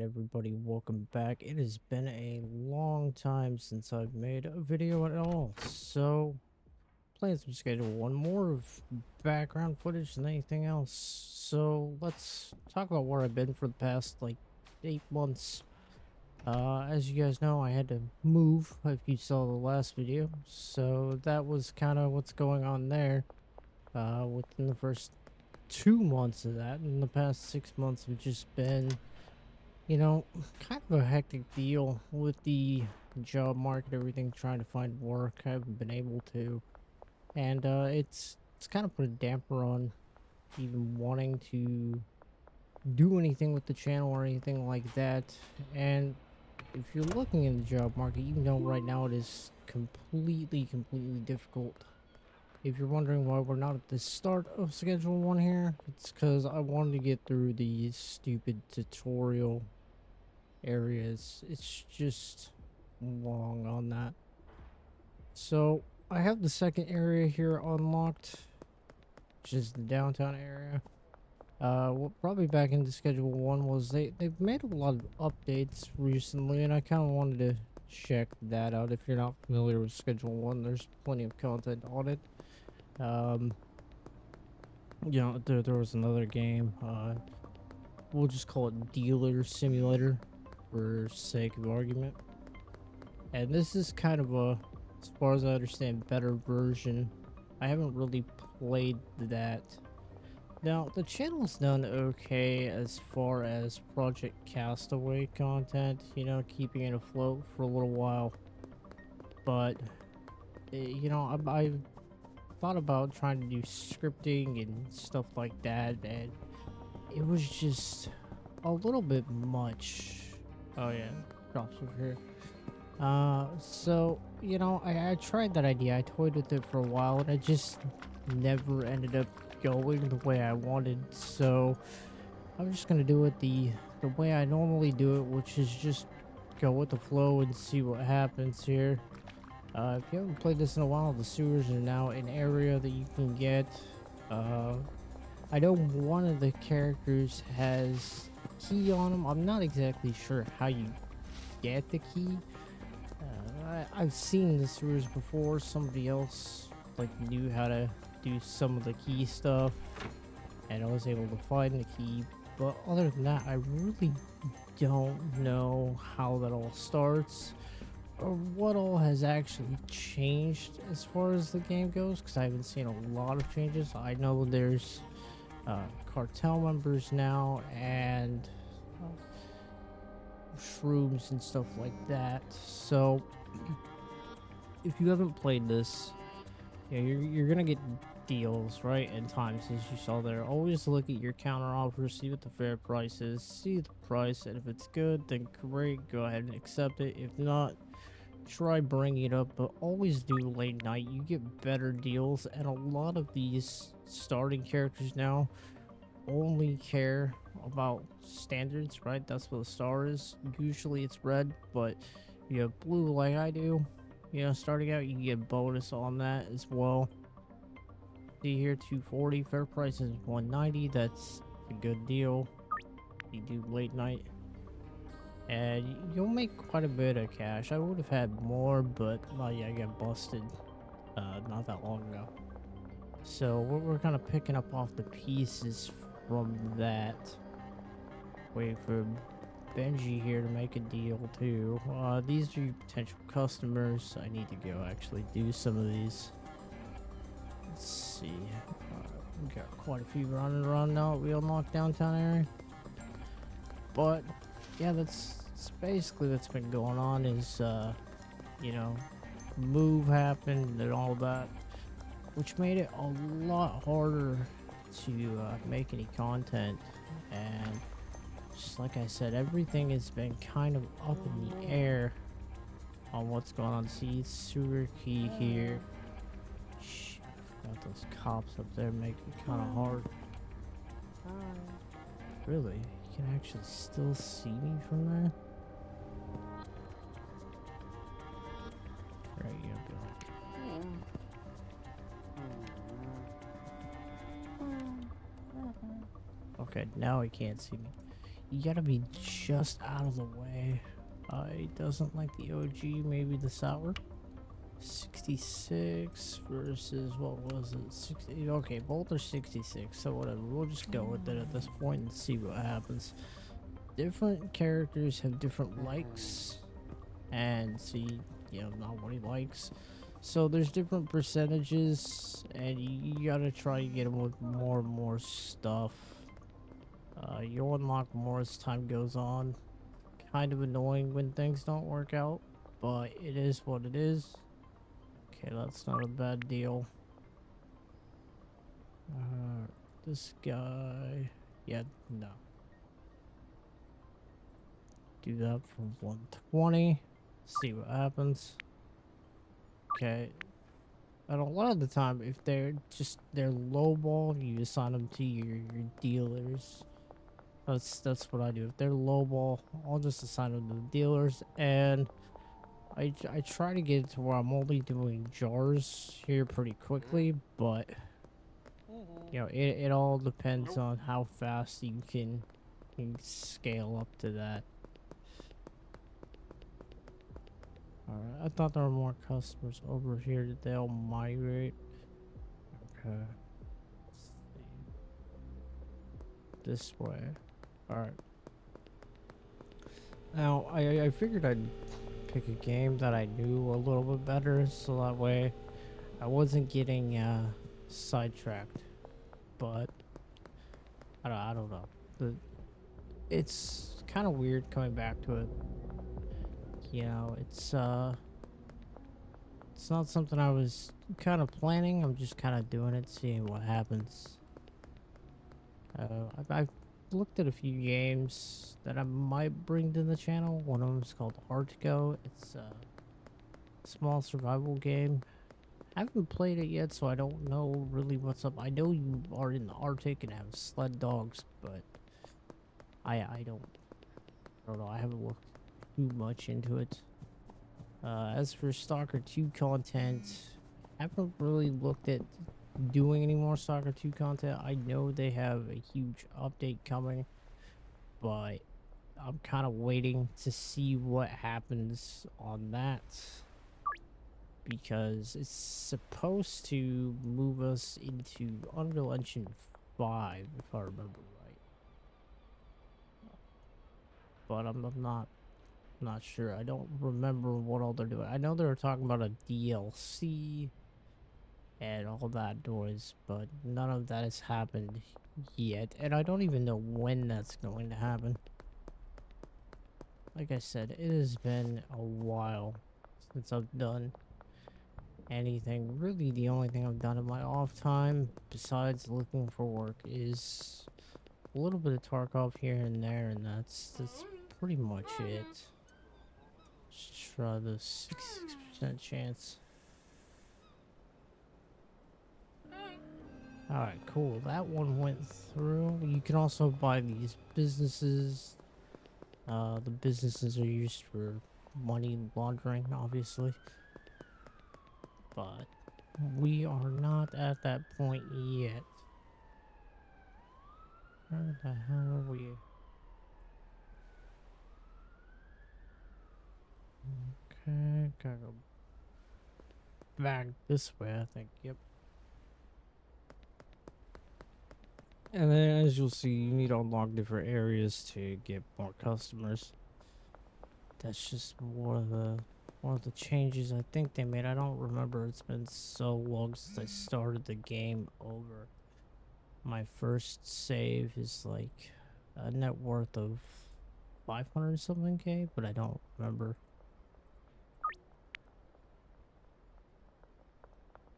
everybody, welcome back. It has been a long time since I've made a video at all, so playing some Schedule 1, more of background footage than anything else. So let's talk about where I've been for the past, like, 8 months. As you guys know, I had to move, if you saw the last video, so that was kind of what's going on there. Within the first 2 months of that, and the past 6 months have just been, you know, kind of a hectic deal with the job market, everything, trying to find work. I haven't been able to, and it's kind of put a damper on even wanting to do anything with the channel or anything like that. And if you're looking in the job market, you know right now it is completely difficult. If you're wondering why we're not at the start of Schedule 1 here, it's because I wanted to get through these stupid tutorial areas. It's just long on that. So I have the second area here unlocked, which is the downtown area. What brought me back into Schedule 1 was they've made a lot of updates recently, and I kind of wanted to check that out. If you're not familiar with Schedule 1, there's plenty of content on it. There was another game, we'll just call it Dealer Simulator for sake of argument. And this is kind of a, as far as I understand, better version. I haven't really played that. Now, the channel's done okay as far as Project Castaway content, you know, keeping it afloat for a little while. But, I thought about trying to do scripting and stuff like that, and it was just a little bit much. Oh yeah, drops over here. So, I tried that idea. I toyed with it for a while, and it just never ended up going the way I wanted. So I'm just gonna do it the way I normally do it, which is just go with the flow and see what happens here. If you haven't played this in a while, the sewers are now an area that you can get. I know one of the characters has a key on him. I'm not exactly sure how you get the key. I've seen the sewers before. Somebody else knew how to do some of the key stuff, and I was able to find the key. But other than that, I really don't know how that all starts or what all has actually changed as far as the game goes, because I haven't seen a lot of changes. I know there's cartel members now and shrooms and stuff like that. So if you haven't played this, you're gonna get deals, right? And times, as you saw there. Always look at your counter offer, see what the fair price is, see the price, and if it's good, then great, go ahead and accept it. If not, try bringing it up, but always do late night. You get better deals, and a lot of these starting characters now only care about standards, right? That's what the star is. Usually it's red, but you have blue like I do. Starting out, you can get bonus on that as well. See here, 240. Fair price is 190. That's a good deal. You do late night, and you'll make quite a bit of cash. I would have had more, but yeah, I got busted not that long ago. So we're kind of picking up off the pieces from that. Wait for Benji here to make a deal too. These are your potential customers. I need to go actually do some of these. Let's see. We got quite a few running around now. We unlocked downtown area. But yeah, that's basically what's been going on. Is move happened and all that, which made it a lot harder to make any content. And just like I said, everything has been kind of up in the air on what's going on. See, sewer key here. Shit, I forgot those cops up there make it kind of hard. Really? You can actually still see me from there? Right, you gotta be like... Okay, now he can't see me. You gotta be just out of the way. It doesn't like the OG, maybe the sour. 66 versus what was it? 60. Okay, both are 66, so whatever. We'll just go with it at this point and see what happens. Different characters have different likes, and see, not what he likes. So there's different percentages, and you gotta try to get him with more and more stuff. You'll unlock more as time goes on. Kind of annoying when things don't work out, but it is what it is. Okay, that's not a bad deal. This guy... Yeah, no. Do that for 120. See what happens. Okay. And a lot of the time, if they're lowball, you assign them to your dealers. That's what I do. If they're lowball, I'll just assign them to the dealers, and I try to get it to where I'm only doing jars here pretty quickly, but it all depends on how fast you can scale up to that. Alright, I thought there were more customers over here that they'll migrate. Okay. Let's see. This way. Alright. Now, I figured I'd pick a game that I knew a little bit better, so that way I wasn't getting sidetracked. But I don't know. It's kind of weird coming back to it. It's not something I was kind of planning. I'm just kind of doing it, seeing what happens. I've looked at a few games that I might bring to the channel. One of them is called Artico. It's a small survival game. I haven't played it yet, so I don't know really what's up. I know you are in the Arctic and have sled dogs, but I don't know. I haven't looked too much into it. As for Stalker 2 content, I haven't really looked at doing any more Stalker 2 content. I know they have a huge update coming, but I'm kind of waiting to see what happens on that, because it's supposed to move us into Unreal Engine 5, if I remember right. But I'm not sure. I don't remember what all they're doing. I know they were talking about a DLC and all that noise, but none of that has happened yet, and I don't even know when that's going to happen. Like I said, it has been a while since I've done anything. Really, the only thing I've done in my off time, besides looking for work, is a little bit of Tarkov here and there, and that's pretty much it. Let's try the 66% chance. Alright, cool. That one went through. You can also buy these businesses. The businesses are used for money laundering, obviously. But we are not at that point yet. Where the hell are we? Okay, gotta go back this way, I think. Yep. And then, as you'll see, you need to unlock different areas to get more customers. That's just one of the changes I think they made. I don't remember. It's been so long since I started the game over. My first save is like a net worth of 500 something K, but I don't remember.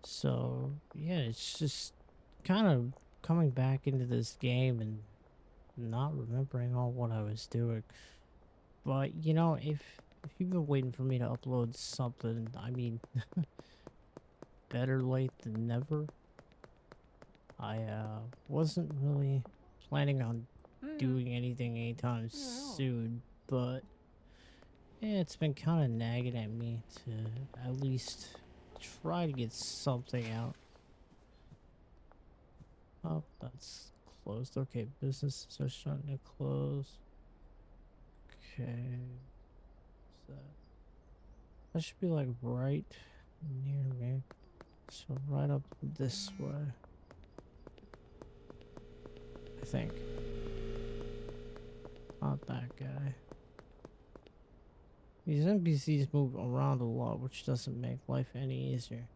So yeah, it's just kind of coming back into this game and not remembering all what I was doing. But if you've been waiting for me to upload something, I mean, better late than never. I wasn't really planning on doing anything anytime soon, but yeah, it's been kind of nagging at me to at least try to get something out. Oh, that's closed. Okay, businesses are starting to close. Okay. So that should be like right near me. So right up this way. I think. Not that guy. These NPCs move around a lot, which doesn't make life any easier.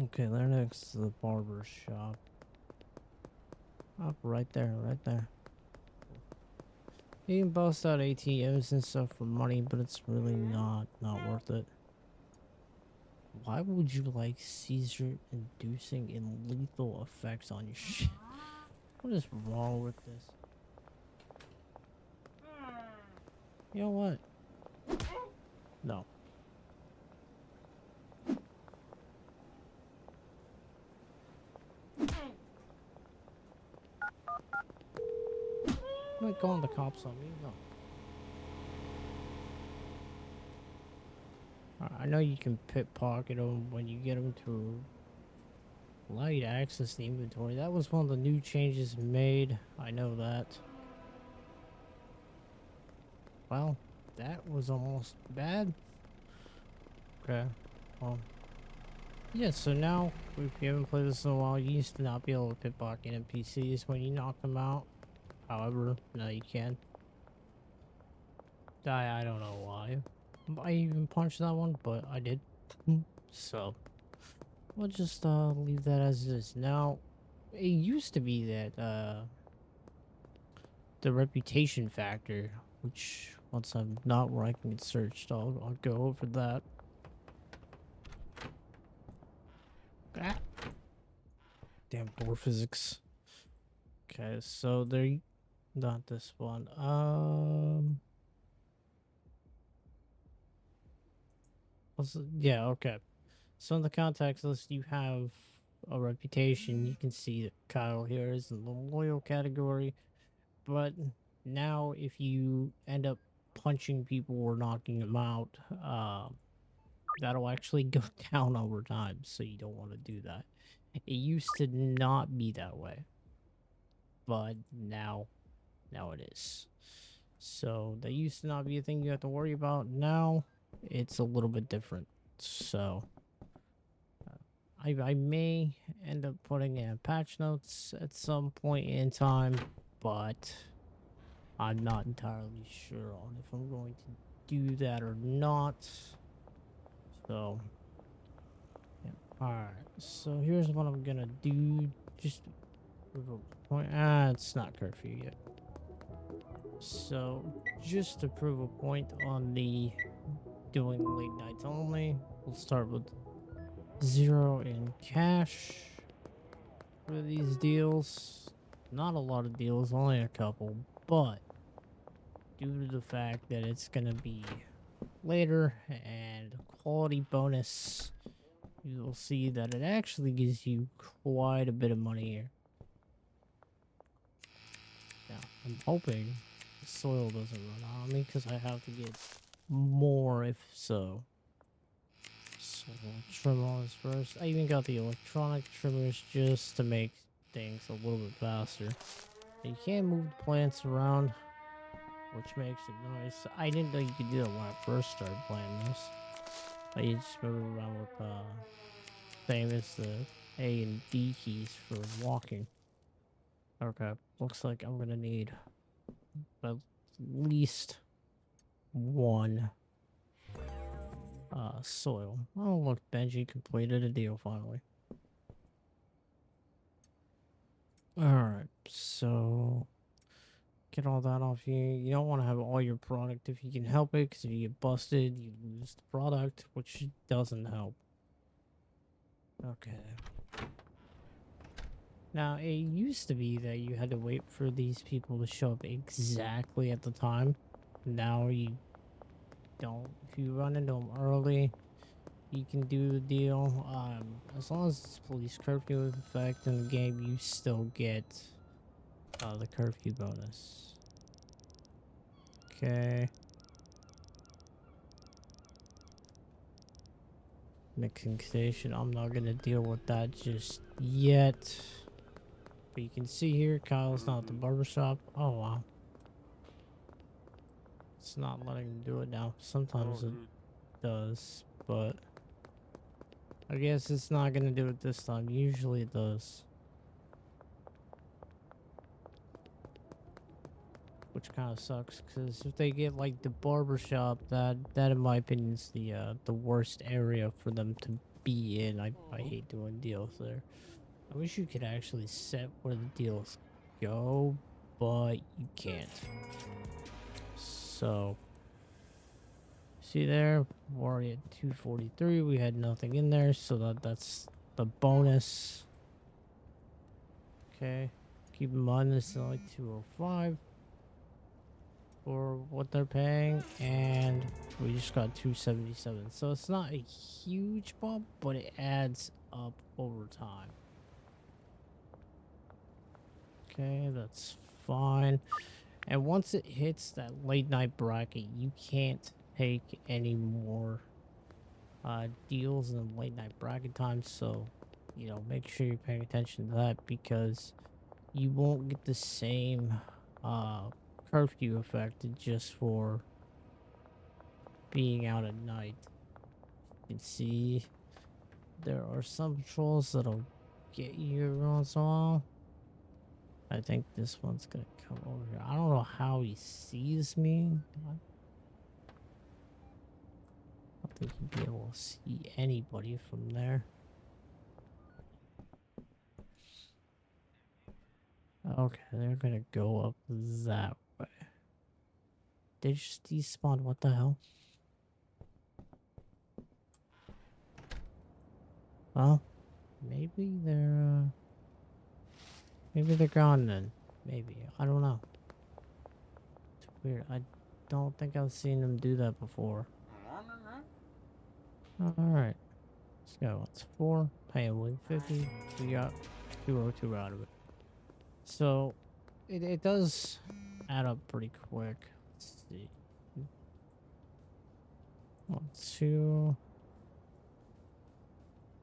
Okay, they're next to the barber shop. Up right there, right there. You can bust out ATMs and stuff for money, but it's really not worth it. Why would you like seizure inducing and lethal effects on your shit? What is wrong with this? You know what? No. I'm not calling the cops on me. No. I know you can pickpocket them when you get them to allow you to access the inventory. That was one of the new changes made. I know that. Well, that was almost bad. Okay. Well. Yeah, so now, if you haven't played this in a while, you used to not be able to pickpocket NPCs when you knock them out. However, now you can. I don't know why I even punched that one, but I did. So, we'll just leave that as is. Now, it used to be that the reputation factor, which once I'm not where I can get searched, I'll go over that. Ah, damn door physics. Okay, so they're not this one. Yeah, okay. So in the context list, you have a reputation. You can see that Kyle here is in the loyal category. But now if you end up punching people or knocking them out, that'll actually go down over time. So you don't want to do that. It used to not be that way. But now it is. So that used to not be a thing you have to worry about. Now it's a little bit different. So I may end up putting in patch notes at some point in time, but I'm not entirely sure on if I'm going to do that or not. So, yeah. Alright, so here's what I'm gonna do. Just to prove a point. It's not curfew yet. So, just to prove a point on the doing late nights only, we'll start with 0 in cash for these deals. Not a lot of deals, only a couple, but due to the fact that it's gonna be later and quality bonus, you will see that it actually gives you quite a bit of money here. Now, I'm hoping the soil doesn't run on me because I have to get more if so. So I'll trim all this first. I even got the electronic trimmers just to make things a little bit faster. You can move the plants around, which makes it nice. I didn't know you could do that when I first started playing this. I just move around with same as the A and D keys for walking. Okay, looks like I'm gonna need at least one soil. Oh look, Benji completed a deal finally. Alright, so get all that off you. You don't want to have all your product if you can help it, because if you get busted, you lose the product, which doesn't help. Okay. Now, it used to be that you had to wait for these people to show up exactly at the time. Now you don't. If you run into them early, you can do the deal. As long as it's police curfew in effect in the game, you still get the curfew bonus. Okay. Mixing station. I'm not gonna deal with that just yet. But you can see here, Kyle's not at the barbershop. Oh wow. It's not letting me do it now. Sometimes it does, but I guess it's not gonna do it this time. Usually it does. Which kind of sucks, because if they get like the barbershop, that in my opinion is the worst area for them to be in. I hate doing deals there. I wish you could actually set where the deals go, but you can't. So see there, we're already at 243. We had nothing in there, so that's the bonus. Okay, keep in mind this is like 205 for what they're paying, and we just got 277. So it's not a huge bump, but it adds up over time. Okay, that's fine. And once it hits that late night bracket, you can't take any more deals in the late night bracket time. So, you know, make sure you're paying attention to that, because you won't get the same curfew effect just for being out at night. You can see there are some patrols that'll get you every once in a while. I think this one's gonna come over here. I don't know how he sees me. I don't think he'd be able to see anybody from there. Okay, they're gonna go up that way. They just despawned. What the hell? Well, maybe they're gone then. Maybe, I don't know. It's weird. I don't think I've seen them do that before. All right, let's go. It's 4. Paying 150. We got 202 out of it. So it does add up pretty quick. Let's see. 1, 2.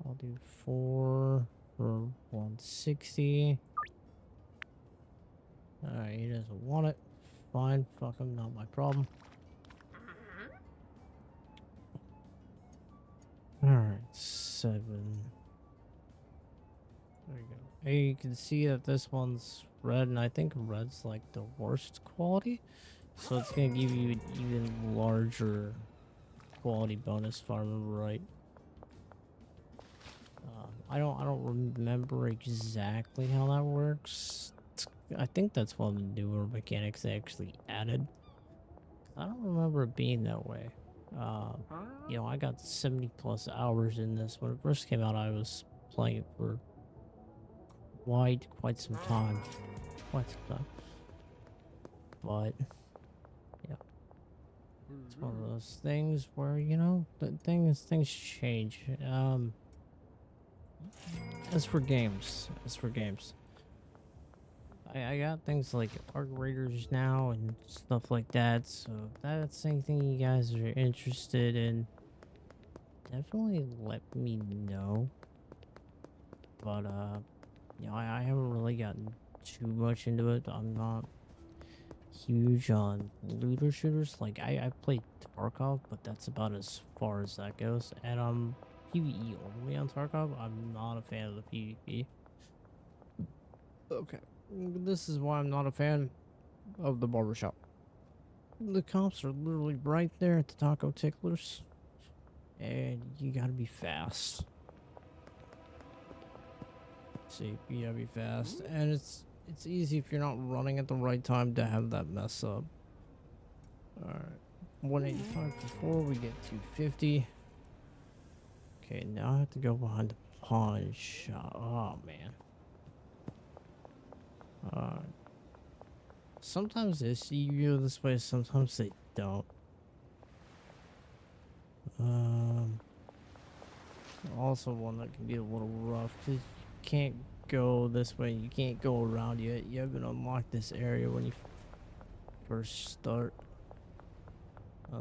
I'll do 4 for 160. Alright, he doesn't want it. Fine, fuck him, not my problem. Alright, 7. There you go. Hey, you can see that this one's red, and I think red's like the worst quality. So it's gonna give you an even larger quality bonus if I remember right. I don't remember exactly how that works. I think that's one of the newer mechanics they actually added. I don't remember it being that way. You know, I got 70 plus hours in this. When it first came out, I was playing it for quite some time. But yeah, it's one of those things where, you know, things change. As for games, I got things like Arc Raiders now and stuff like that, so if that's anything you guys are interested in, definitely let me know. But you know, I haven't really gotten too much into it. I'm not huge on looter shooters. Like I played Tarkov, but that's about as far as that goes. And I'm PvE only on Tarkov. I'm not a fan of the PvP. Okay, this is why I'm not a fan of the barbershop. The cops are literally right there at the taco ticklers, and you gotta be fast. See, you gotta be fast, and it's easy if you're not running at the right time to have that mess up. All right, 185 for 4. We get 250. Okay, now I have to go behind the pawn shop. Oh man. Sometimes they see you go this way, sometimes they don't. Also one that can be a little rough because you can't go this way. You can't go around yet. You haven't unlocked this area when you first start.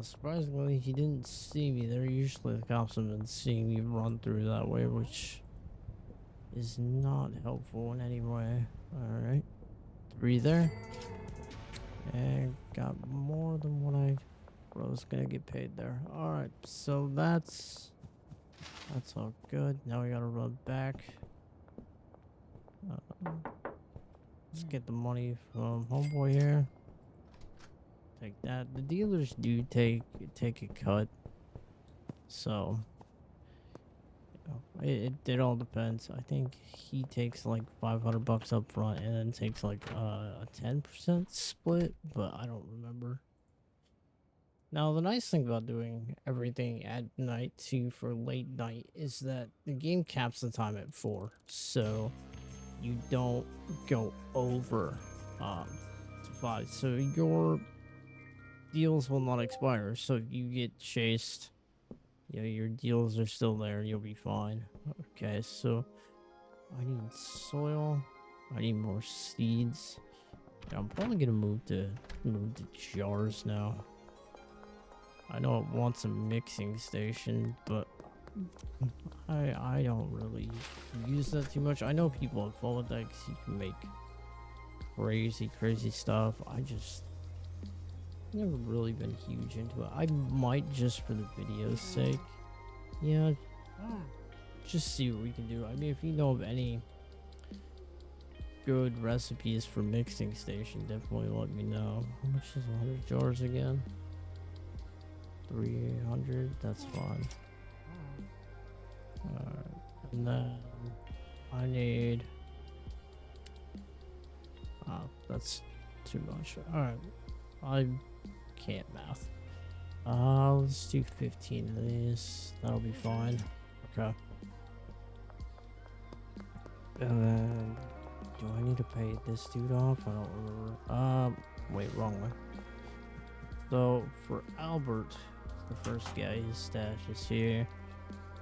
Surprisingly, he didn't see me there. Usually the cops have been seeing me run through that way, which is not helpful in any way. Alright. 3 there. And got more than what I bro's gonna get paid there. All right, so that's all good. Now we gotta run back. Let's get the money from homeboy here. Take that. The dealers do take a cut, so it all depends. I think he takes like 500 bucks up front and then takes like a 10% split, but I don't remember. Now the nice thing about doing everything at night too for late night is that the game caps the time at 4, so you don't go over to 5, so your deals will not expire. So if you get chased, you know, your deals are still there, you'll be fine. Okay, so I need soil, I need more seeds. Yeah, I'm probably gonna move to jars now. I know it wants a mixing station, but I don't really use that too much. I know people have followed that because you can make crazy stuff. I just never really been huge into it. I might just for the video's sake. Yeah, just see what we can do. I mean, if you know of any good recipes for mixing station, definitely let me know. How much is 100 jars again? 300, that's fine. Alright, and then I need that's too much. Alright, I can't math. Let's do 15 of these, that'll be fine. Okay, and then do I need to pay this dude off? I don't remember. Wait, wrong one. So for Albert, the first guy, his stash is here.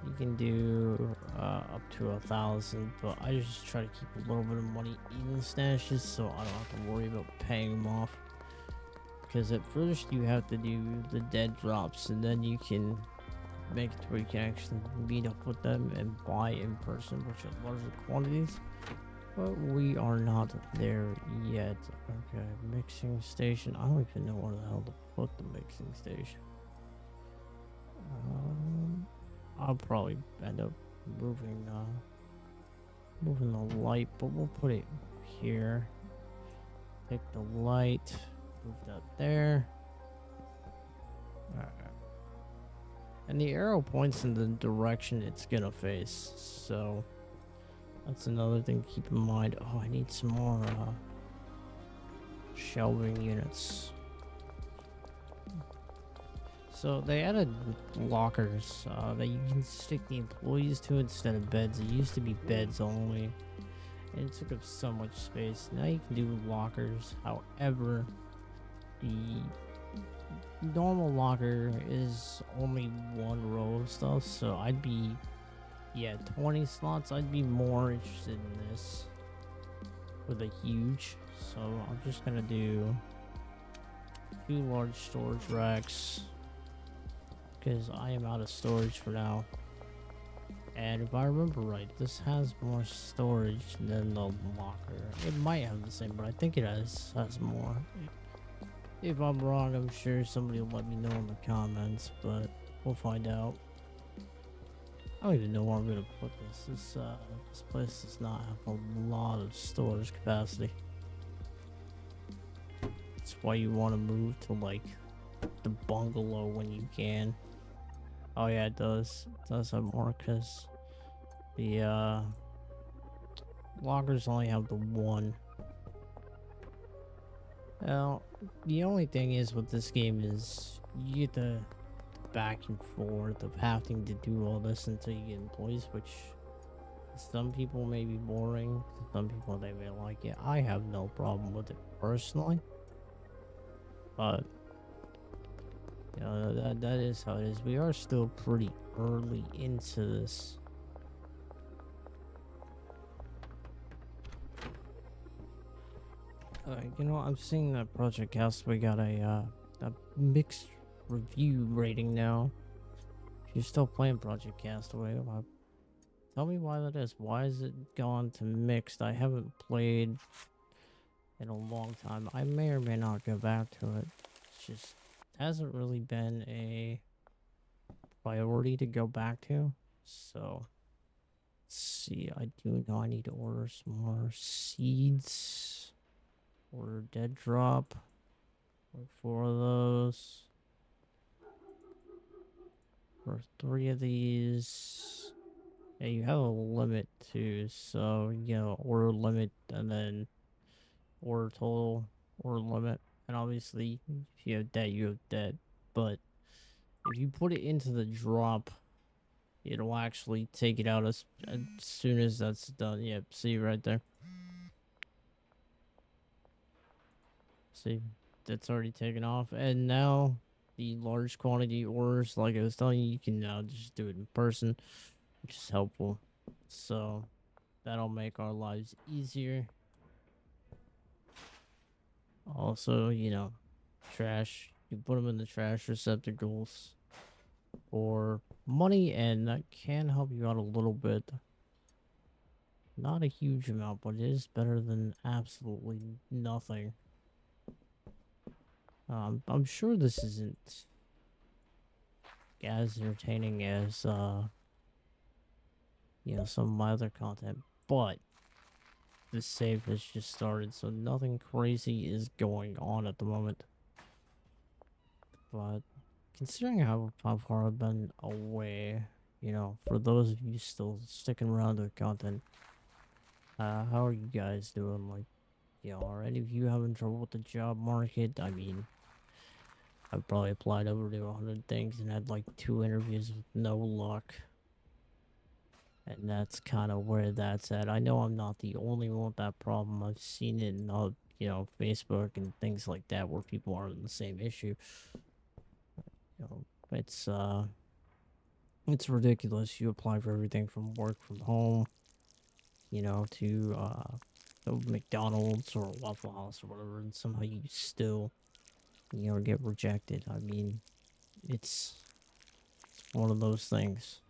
You can do up to 1,000, but I just try to keep a little bit of money in the stashes so I don't have to worry about paying them off. Because at first you have to do the dead drops, and then you can make it to where you can actually meet up with them and buy in person, which are larger quantities. But we are not there yet. Okay, mixing station. I don't even know where the hell to put the mixing station. I'll probably end up moving the light, but we'll put it here. Take the light, move that there. Alright. And the arrow points in the direction it's gonna face, so that's another thing to keep in mind. Oh, I need some more shelving units. So they added lockers that you can stick the employees to instead of beds. It used to be beds only, and it took up so much space. Now you can do lockers. However, the normal locker is only one row of stuff, so I'd be, yeah, 20 slots. I'd be more interested in this with a huge. So I'm just gonna do 2 large storage racks, because I am out of storage for now. And if I remember right, this has more storage than the locker. It might have the same, but I think it has more. If I'm wrong, I'm sure somebody will let me know in the comments, but we'll find out. I don't even know where I'm gonna put this. This place does not have a lot of storage capacity. That's why you want to move to like the bungalow when you can. Oh yeah, it does. It does have more because the lockers only have the one. Now, the only thing is with this game is you get the back and forth of having to do all this until you get employees, which some people may be boring. Some people they may like it. I have no problem with it personally, but you know, that is how it is. We are still pretty early into this. You know, I'm seeing that Project Castaway got a mixed review rating now. If you're still playing Project Castaway, tell me why that is. Why is it gone to mixed? I haven't played in a long time. I may or may not go back to it. It's just hasn't really been a priority to go back to. So let's see. I do know I need to order some more seeds. Order dead drop. Like 4 of those. For 3 of these. Yeah, you have a limit too. So, order limit and then order total, order limit. And obviously, if you have debt, you have debt. But if you put it into the drop, it'll actually take it out as soon as that's done. Yep, see right there. See, that's already taken off. And now the large quantity orders, like I was telling you, you can now just do it in person, which is helpful. So that'll make our lives easier. Also, trash. You put them in the trash receptacles for money, and that can help you out a little bit. Not a huge amount, but it is better than absolutely nothing. I'm sure this isn't as entertaining as some of my other content, but the save has just started, so nothing crazy is going on at the moment. But considering how far I've been away, for those of you still sticking around to the content, how are you guys doing? Like, are any of you having trouble with the job market? I mean, I've probably applied over to 100 things and had like 2 interviews with no luck. And that's kind of where that's at. I know I'm not the only one with that problem. I've seen it in, Facebook and things like that where people are in the same issue. It's it's ridiculous. You apply for everything from work from home, to McDonald's or Waffle House or whatever, and somehow you still, get rejected. I mean, it's one of those things.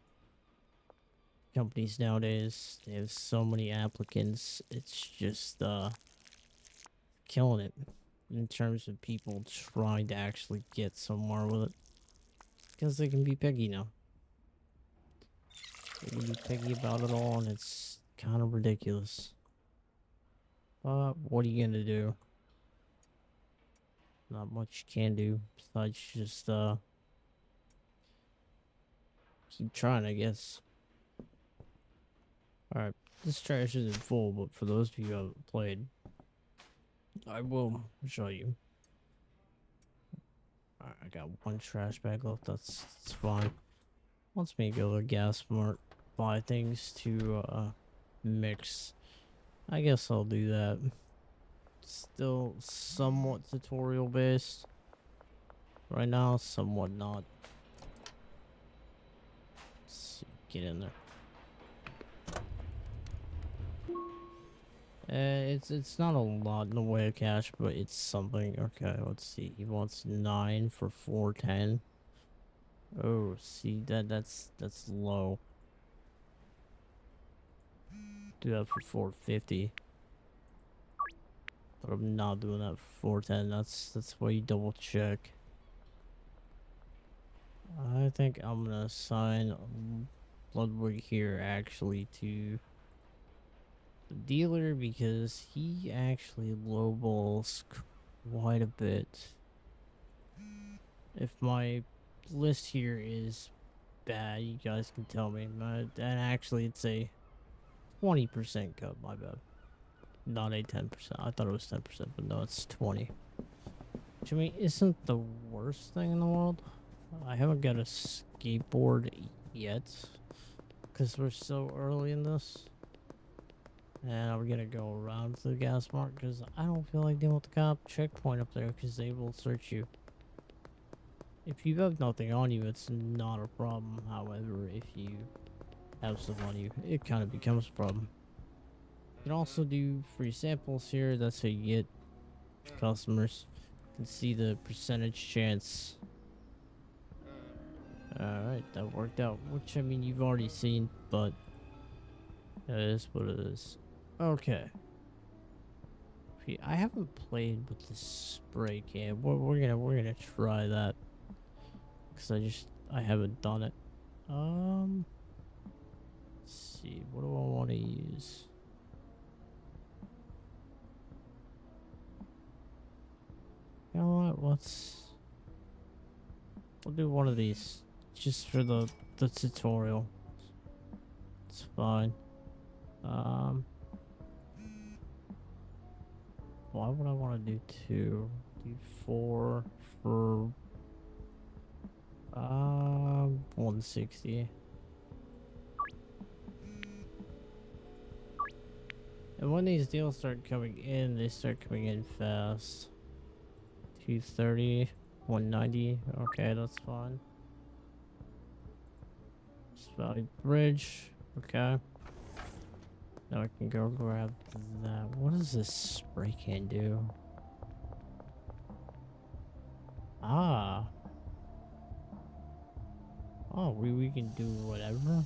Companies nowadays, they have so many applicants. It's just killing it in terms of people trying to actually get somewhere with it, because they can be picky now. They can be picky about it all, and it's kind of ridiculous. But what are you gonna do? Not much you can do besides just keep trying, I guess. Alright, this trash isn't full, but for those of you who haven't played, I will show you. Alright, I got 1 trash bag left. That's fine. Wants me to go to Gas Mart, buy things to mix. I guess I'll do that. Still somewhat tutorial based. Right now, somewhat not. Let's see, get in there. It's not a lot in the way of cash, but it's something. Okay, let's see. He wants 9 for 410. Oh, see that's low. Do that for 450. But I'm not doing that for 410. That's why you double check. I think I'm gonna assign Ludwig here actually to the dealer because he actually lowballs quite a bit. If my list here is bad, you guys can tell me. And actually, it's a 20% cut. My bad, not a 10%. I thought it was 10%, but no, it's 20. Which I mean, isn't the worst thing in the world. I haven't got a skateboard yet because we're so early in this. And I'm gonna go around to the gas mart because I don't feel like dealing with the cop checkpoint up there because they will search you. If you have nothing on you, it's not a problem. However, if you have stuff on you, it kind of becomes a problem. You can also do free samples here. That's how you get customers. You can see the percentage chance. Alright, that worked out. Which, I mean, you've already seen, but it is what it is. Okay. I haven't played with the spray can. We're gonna try that because I haven't done it. Um, let's see. What do I want to use? You know what? We'll do one of these just for the tutorial. It's fine. Um, why would I want to do two? Do four for 160. And when these deals start coming in, they start coming in fast. 230, 190. Okay, that's fine. Valley Bridge. Okay. Now I can go grab that. What does this spray can do? Ah. Oh, we can do whatever.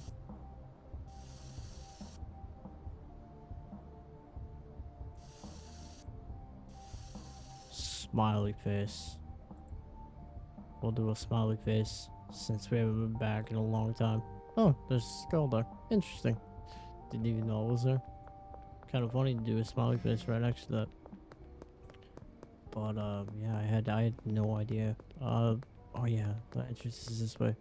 Smiley face. We'll do a smiley face since we haven't been back in a long time. Oh, there's a skull there. Interesting. Didn't even know it was there. Kind of funny to do a smiley face right next to that. But yeah, I had no idea. Oh yeah, the entrance is this way.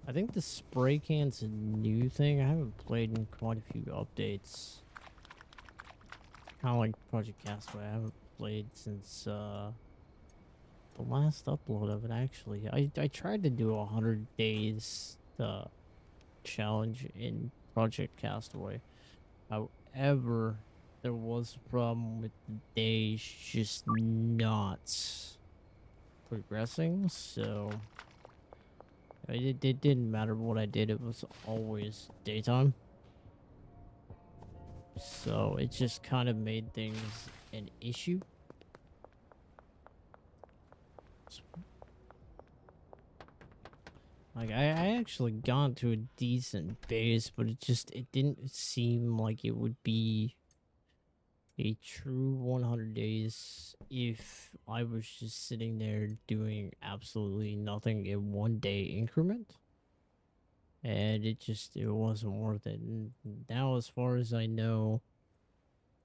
I think the spray can's a new thing. I haven't played in quite a few updates. Kind of like Project Castaway. I haven't played since the last upload of it. Actually, I tried to do 100 days challenge in Project Castaway. However, there was a problem with the days just not progressing, so it didn't matter what I did, it was always daytime. So it just kind of made things an issue. Like I actually got to a decent base, but it didn't seem like it would be a true 100 days if I was just sitting there doing absolutely nothing in 1 day increment. And it wasn't worth it. And now, as far as I know,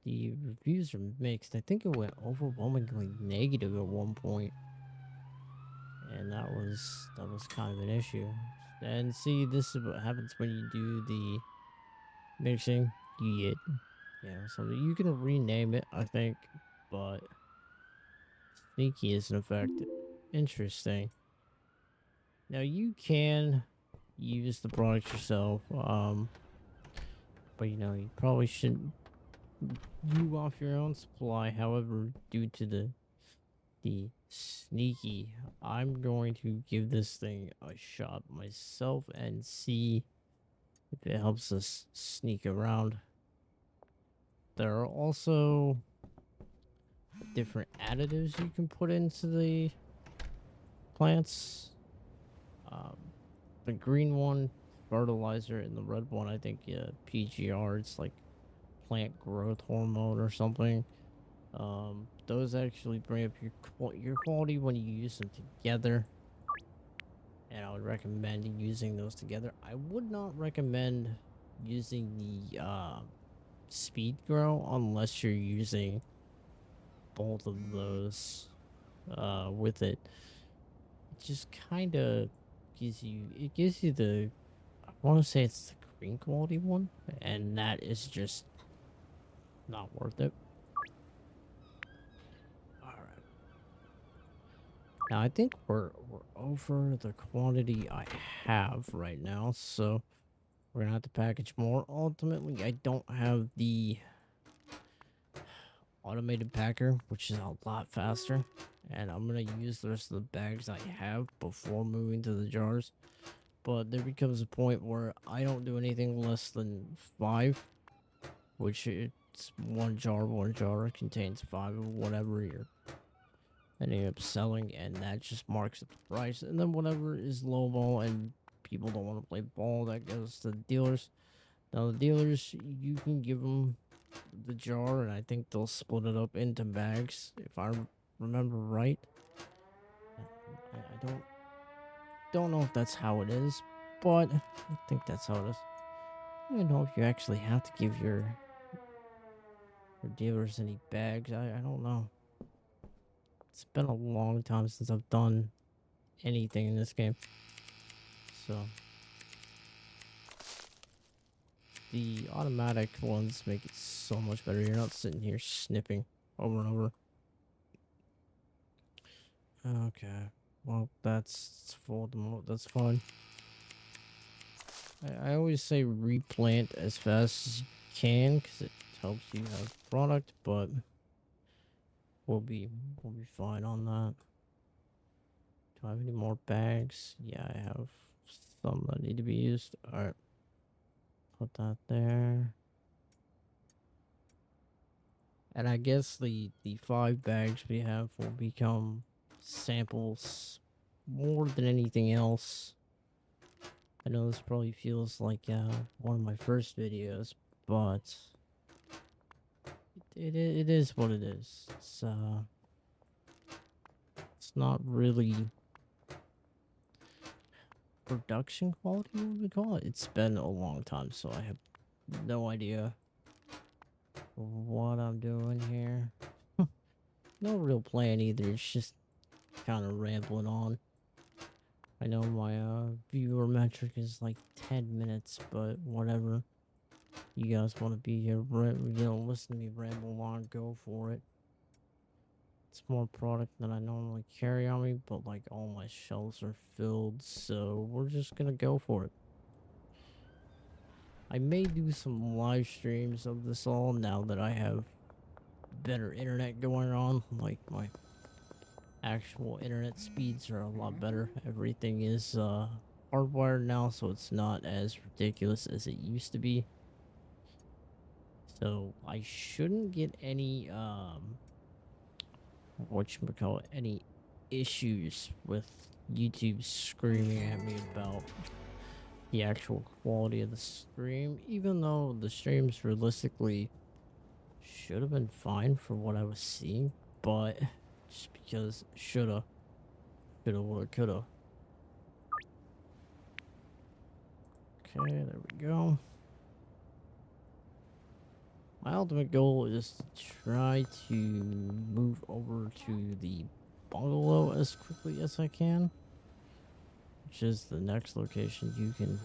the reviews are mixed. I think it went overwhelmingly negative at one point, and that was kind of an issue. And see, this is what happens when you do the mixing. You get, you know, something you can rename it, I think, but sneaky isn't affected. Interesting. Now you can use the product yourself, but you know you probably shouldn't you off your own supply. However, due to the sneaky, I'm going to give this thing a shot myself and see if it helps us sneak around. There are also different additives you can put into the plants. Um, the green one, fertilizer, and the red one, I think, PGR. It's like plant growth hormone or something. Those actually bring up your quality when you use them together, and I would recommend using those together. I would not recommend using the speed grow unless you're using both of those with it. It just kind of gives you the, I want to say it's the green quality one, and that is just not worth it. Now I think we're over the quantity I have right now, so we're gonna have to package more. Ultimately, I don't have the automated packer, which is a lot faster, and I'm gonna use the rest of the bags I have before moving to the jars. But there becomes a point where I don't do anything less than 5, which it's one jar contains 5 of whatever you're ending up selling, and that just marks up the price. And then whatever is low ball and people don't want to play ball, that goes to the dealers. Now the dealers, you can give them the jar, and I think they'll split it up into bags if I remember right. I don't know if that's how it is, but I think that's how it is. I don't know if you actually have to give your dealers any bags. I don't know. It's been a long time since I've done anything in this game. So the automatic ones make it so much better. You're not sitting here snipping over and over. Okay. Well, that's full at the moment. That's fine. I always say replant as fast as you can because it helps you have product, but we'll be fine on that. Do I have any more bags? Yeah, I have some that need to be used. All right, put that there. And I guess the 5 bags we have will become samples more than anything else. I know this probably feels like one of my first videos, but it is what it is. It's not really production quality, what would we call it? It's been a long time, so I have no idea what I'm doing here. No real plan either. It's just kind of rambling on. I know my viewer metric is like 10 minutes, but whatever. You guys want to be here, listen to me ramble on, go for it. It's more product than I normally carry on me, but like all my shelves are filled, so we're just gonna go for it. I may do some live streams of this all now that I have better internet going on. Like my actual internet speeds are a lot better. Everything is hardwired now, so it's not as ridiculous as it used to be. So I shouldn't get any whatchamacallit, any issues with YouTube screaming at me about the actual quality of the stream, even though the streams realistically should have been fine for what I was seeing, but just because shoulda, woulda, coulda. Okay, there we go. My ultimate goal is to try to move over to the bungalow as quickly as I can, which is the next location you can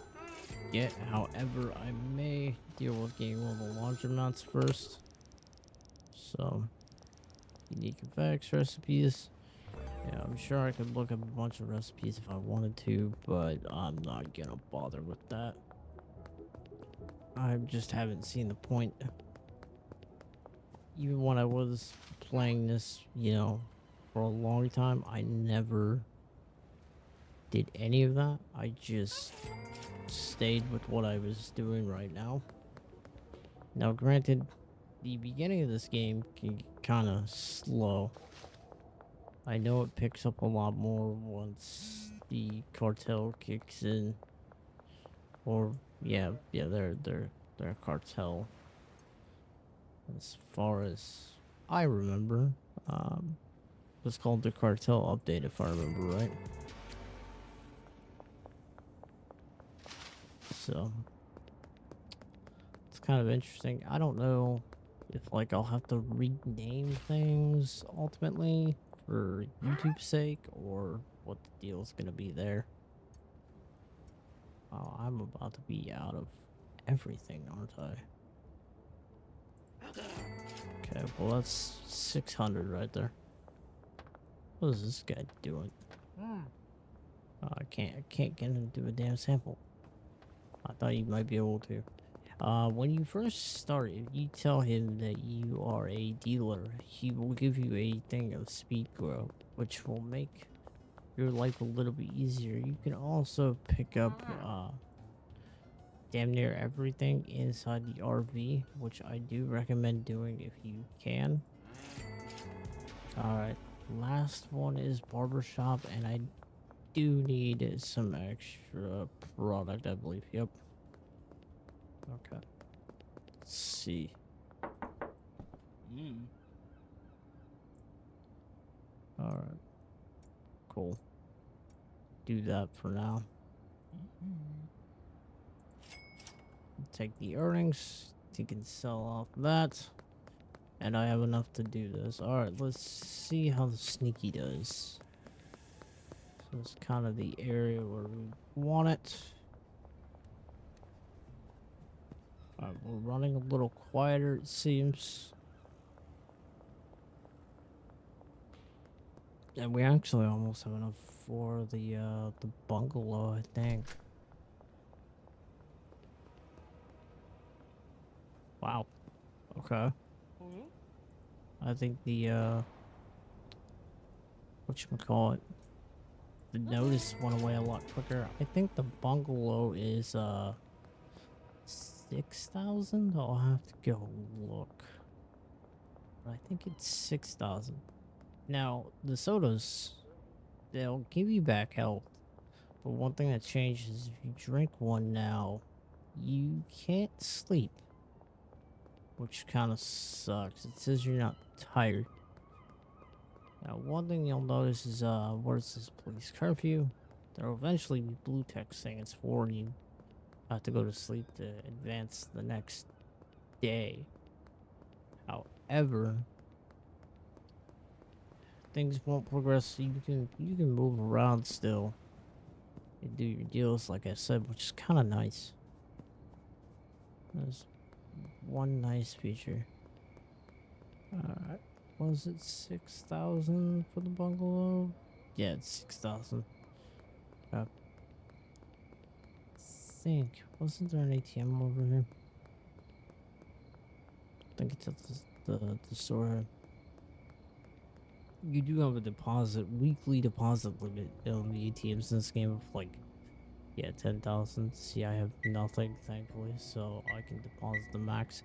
get. However, I may deal with getting one of the laundromats first. So, unique effects, recipes. Yeah, I'm sure I could look up a bunch of recipes if I wanted to, but I'm not gonna bother with that. I just haven't seen the point. Even when I was playing this, for a long time, I never did any of that. I just stayed with what I was doing right now. Now, granted, the beginning of this game can get kind of slow. I know it picks up a lot more once the cartel kicks in, or they're a cartel. As far as I remember, it's called the cartel update, if I remember right. So it's kind of interesting. I don't know if like I'll have to rename things ultimately for YouTube's sake, or what the deal's gonna be there. Oh, I'm about to be out of everything, aren't I? Okay, well that's 600 right there. What is this guy doing? Oh, I can't get him to do a damn sample. I thought you might be able to. When you first start, if you tell him that you are a dealer, he will give you a thing of speed grow, which will make your life a little bit easier. You can also pick up damn near everything inside the RV, which I do recommend doing if you can. Alright, last one is barbershop, and I do need some extra product, I believe. Yep. Okay. Let's see. Mm. Alright, cool. Do that for now. Take the earnings. You can sell off that. And I have enough to do this. Alright, let's see how the sneaky does. So it's kind of the area where we want it. Alright, we're running a little quieter, it seems. And we actually almost have enough for the bungalow, I think. Wow. Okay. Mm-hmm. I think the whatchamacallit, the notice went away a lot quicker. I think the bungalow is 6,000. I'll have to go look. But I think it's 6,000. Now, the sodas, they'll give you back health. But one thing that changes is if you drink one now, you can't sleep. Which kind of sucks. It says you're not tired. Now, one thing you'll notice is, what is this police curfew? There'll eventually be blue text saying it's for you. Have to go to sleep to advance the next day. However, things won't progress. So you can move around still and do your deals, like I said, which is kind of nice. There's one nice feature. Alright. Was it 6,000 for the bungalow? Yeah, it's 6,000. I think. Wasn't there an ATM over here? I think it's at the store. You do have a weekly deposit limit on the ATMs in this game of like, yeah, 10,000. See, I have nothing, thankfully, so I can deposit the max.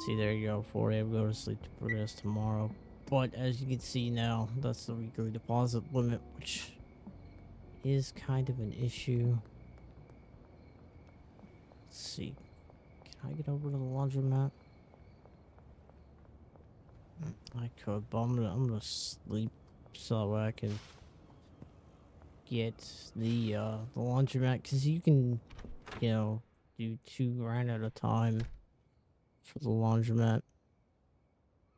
See, there you go. 4 a.m. Go to sleep to progress tomorrow. But as you can see now, that's the weekly deposit limit, which is kind of an issue. Let's see. Can I get over to the laundromat? I could, but I'm gonna sleep so I can get the laundromat, because you can, you know, do 2 grand at a time for the laundromat.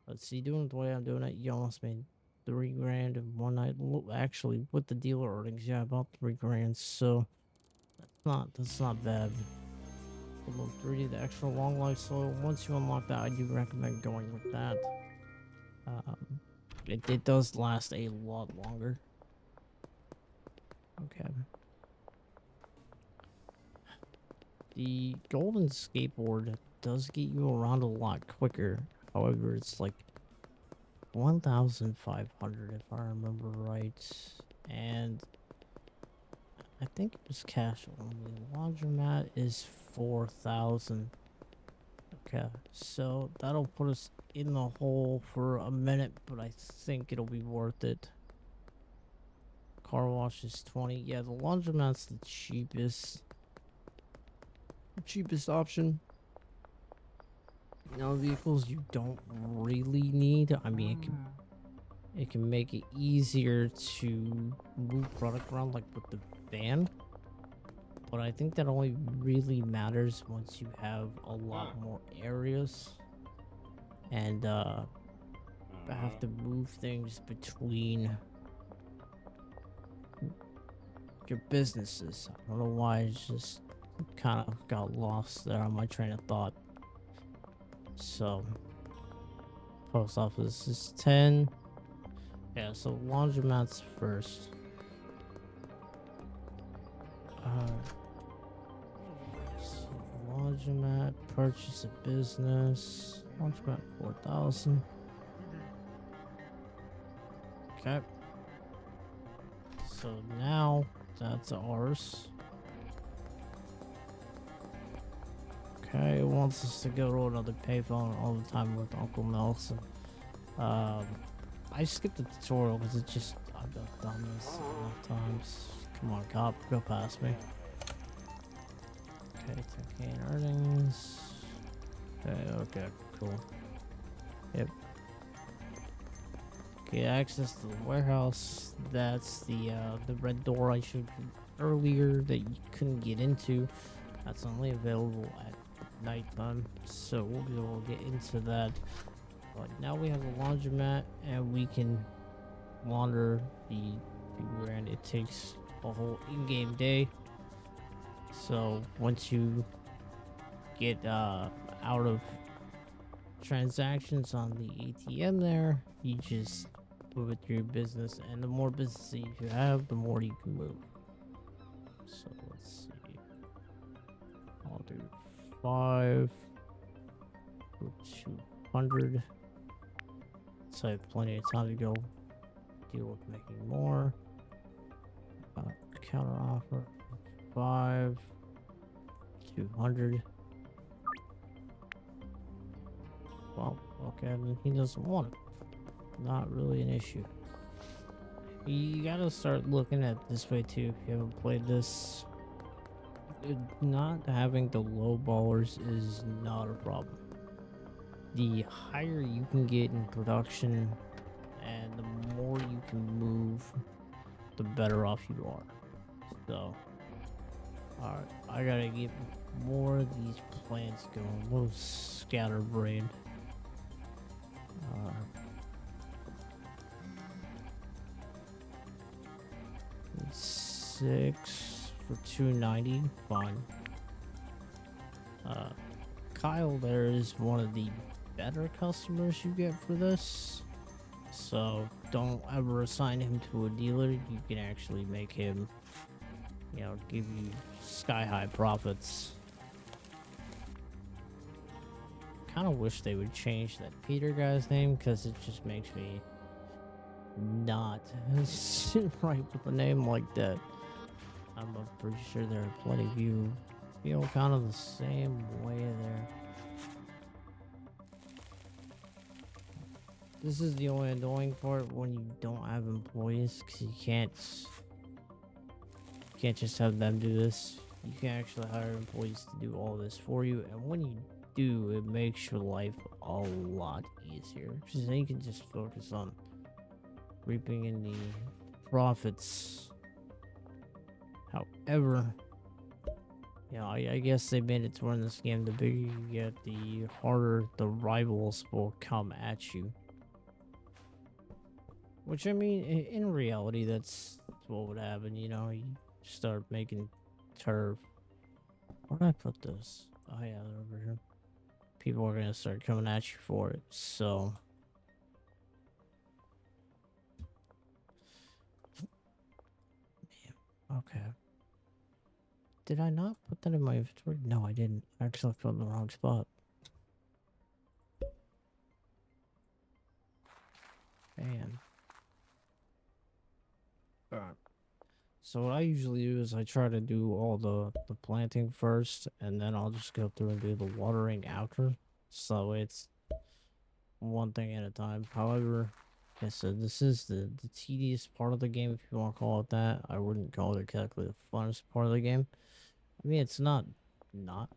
Let's see, doing it the way I'm doing it, you almost made 3 grand in one night. Actually, with the dealer earnings, yeah, about 3 grand. So that's not bad. Level 3, the extra long life soil. Once you unlock that, I do recommend going with that. It does last a lot longer. Okay. The golden skateboard does get you around a lot quicker. However, it's like 1,500 if I remember right. And I think it was cash only. Laundromat is 4,000. Okay, so that'll put us in the hole for a minute, but I think it'll be worth it. Car wash is 20. Yeah, the laundromat's the cheapest option. Now, vehicles you don't really need. I mean, it can make it easier to move product around, like with the van. But I think that only really matters once you have a lot more areas and have to move things between your businesses. I don't know why, it's just kind of got lost there on my train of thought. So, post office is 10. Yeah, so laundromats first. So laundromat, purchase a business. Laundromat 4,000. Okay. So now that's ours. Okay, it wants us to go to another payphone all the time with Uncle Nelson. I skipped the tutorial because it just, I've done this enough times. Come on, cop, go past me. Okay, 10K in earnings. Okay, cool. Yep. get access to the warehouse. That's the red door I showed you earlier that you couldn't get into. That's only available at nighttime, so we'll be able to get into that. But now we have a laundromat, and we can launder the 2 grand. It takes a whole in-game day. So once you get out of transactions on the ATM there, you just move it through your business, and the more businesses you have, the more you can move. So let's see. I'll do 5 for 200. So I have plenty of time to go deal with making more. Counter offer 5 200. Well, okay, I mean, he doesn't want it. Not really an issue. You gotta start looking at it this way too if you haven't played this. Not having the low ballers is not a problem. The higher you can get in production and the more you can move, the better off you are. So, alright, I gotta get more of these plants going. A little scatterbrained. 6 for 290. Fine. Kyle there is one of the better customers you get for this. So don't ever assign him to a dealer. You can actually make him, you know, give you sky high profits. Kind of wish they would change that Peter guy's name, because it just makes me not sit right with a name like that. I'm pretty sure there are plenty of you feel kind of the same way there. This is the only annoying part when you don't have employees, because you can't just have them do this. You can actually hire employees to do all this for you, and when you do, it makes your life a lot easier, because then you can just focus on reaping in the profits. However, yeah, I guess they made it to where in this game, the bigger you get, the harder the rivals will come at you. Which, I mean, in reality, that's what would happen, you know? You start making turf. Where did I put this? Oh, yeah, they're over here. People are gonna start coming at you for it, so... Man, okay. Did I not put that in my inventory? No, I didn't. I actually put it in the wrong spot. Man. Alright. So what I usually do is I try to do all the planting first, and then I'll just go through and do the watering after. So it's one thing at a time. However, like I said, this is the tedious part of the game, if you want to call it that. I wouldn't call it exactly the funnest part of the game. I mean, it's not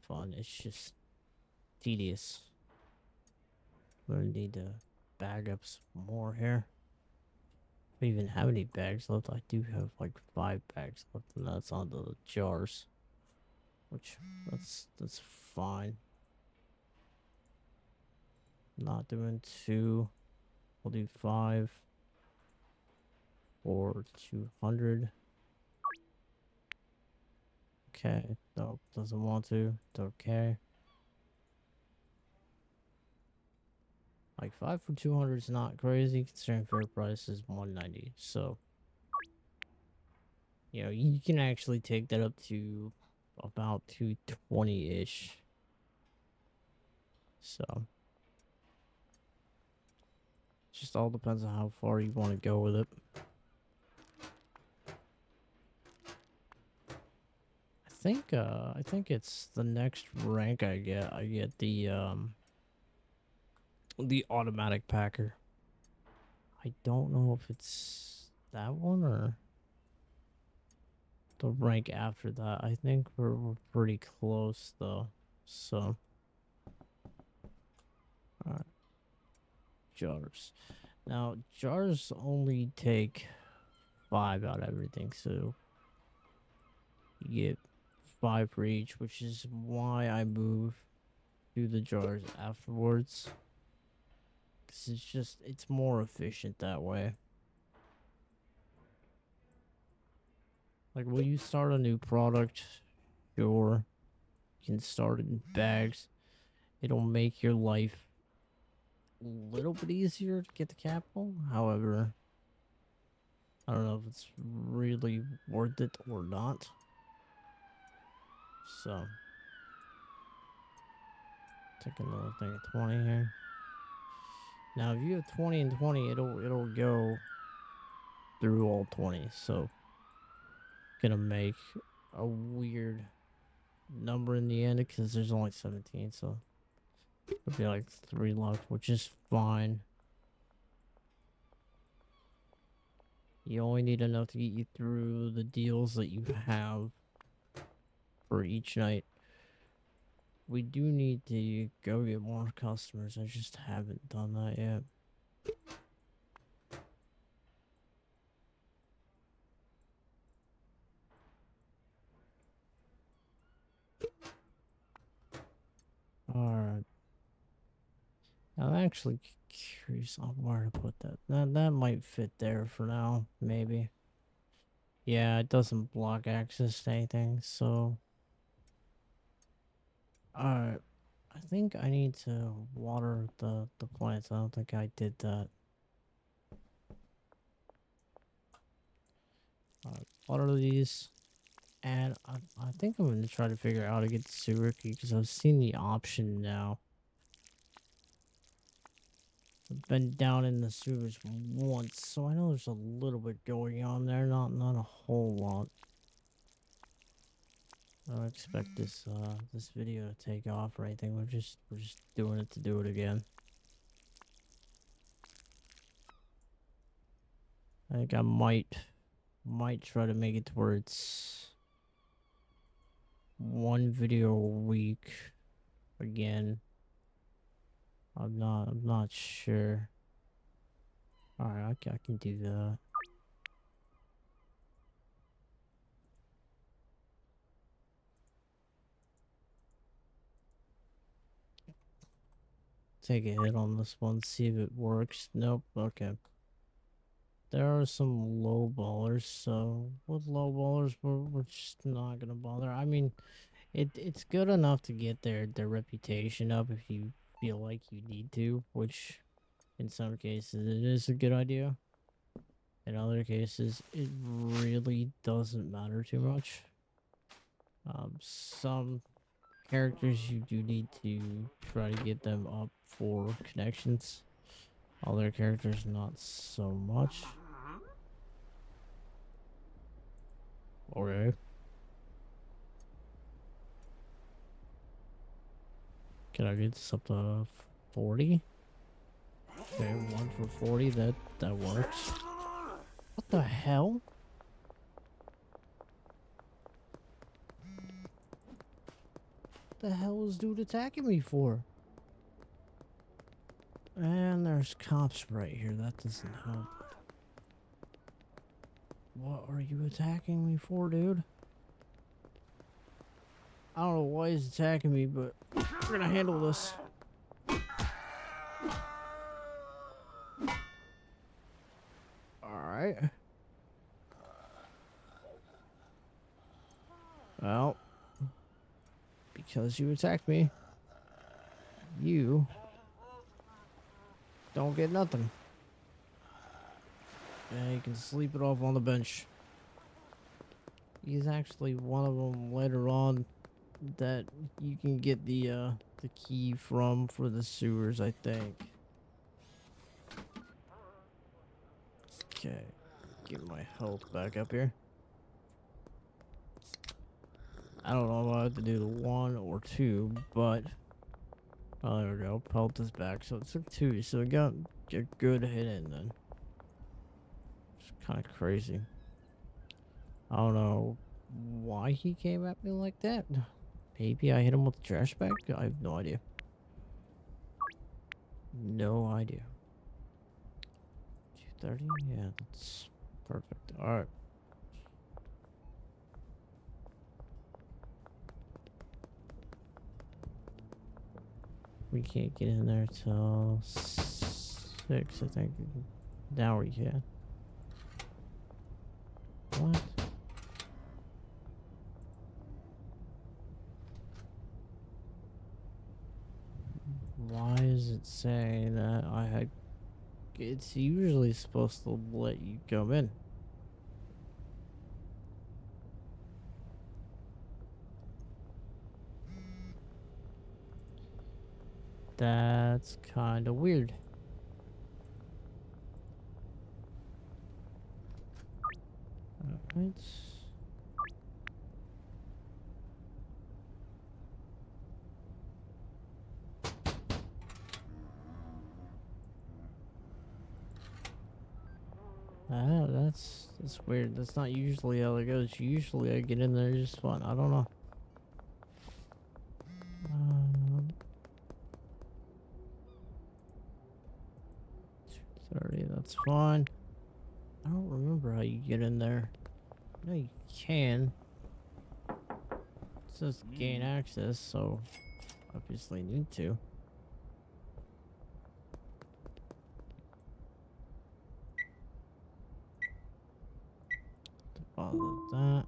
fun. It's just tedious. We're gonna need to bag up some more here. If I even have any bags left, I do have like 5 bags left, and that's on the jars. Which, that's fine. Not doing 2. We'll do 5 for 200. Okay, nope, doesn't want to. It's okay. Like 5 for 200 is not crazy, considering fair price is 190. So, you know, you can actually take that up to about 220-ish. So, just all depends on how far you want to go with it. I think it's the next rank I get. I get the automatic packer. I don't know if it's that one or the rank after that. I think we're pretty close though. So, alright, jars. Now, jars only take 5 out of everything, so you get 5 for each, which is why I move to the jars afterwards. 'Cause it's more efficient that way. Like, when you start a new product, sure, you can start it in bags. It'll make your life a little bit easier to get the capital. However, I don't know if it's really worth it or not. So, take another thing of 20 here. Now, if you have 20 and 20, it'll go through all 20. So, gonna make a weird number in the end because there's only 17. So, it'll be like 3 left, which is fine. You only need enough to get you through the deals that you have for each night. We do need to go get more customers. I just haven't done that yet. Alright. I'm actually curious on where to put that. That might fit there for now, maybe. Yeah, it doesn't block access to anything, so... Alright. I think I need to water the plants. I don't think I did that. Alright, water these. And I think I'm going to try to figure out how to get the sewer key because I've seen the option now. I've been down in the sewers once, so I know there's a little bit going on there, not a whole lot. I don't expect this this video to take off or anything. We're just doing it to do it again. I think I might try to make it to where it's 1 video a week again. I'm not sure. Alright, I can do that. Take a hit on this one, see if it works. Nope, okay. There are some low ballers, so with low ballers, we're just not gonna bother. I mean, it's good enough to get their reputation up if you feel like you need to, which in some cases it is a good idea. In other cases, it really doesn't matter too much. Some characters you do need to try to get them up for connections. Other characters not so much. Okay. Can I get this up to 40? Okay, 1 for 40, that works. What the hell? What the hell is dude attacking me for? And there's cops right here, that doesn't help. What are you attacking me for, dude? I don't know why he's attacking me, but we're gonna handle this. Alright. Well, because you attacked me, you don't get nothing. And you can sleep it off on the bench. He's actually one of them later on that you can get the key from for the sewers, I think. Okay, get my health back up here. I don't know if I have to do the 1 or 2, but oh, there we go. Health is back, so it took 2, so we got a good hit in then. It's kind of crazy. I don't know why he came at me like that. Maybe I hit him with the trash bag? I have no idea. No idea. 30? Yeah, that's perfect. Alright. We can't get in there till 6, I think. Now we can. What? Why is it saying that I had... It's usually supposed to let you come in. That's kind of weird. Alright. That's weird. That's not usually how it goes. Usually I get in there just fine. I don't know. 30, that's fine. I don't remember how you get in there. No, you can. It says gain access, so obviously need to. Deposit that.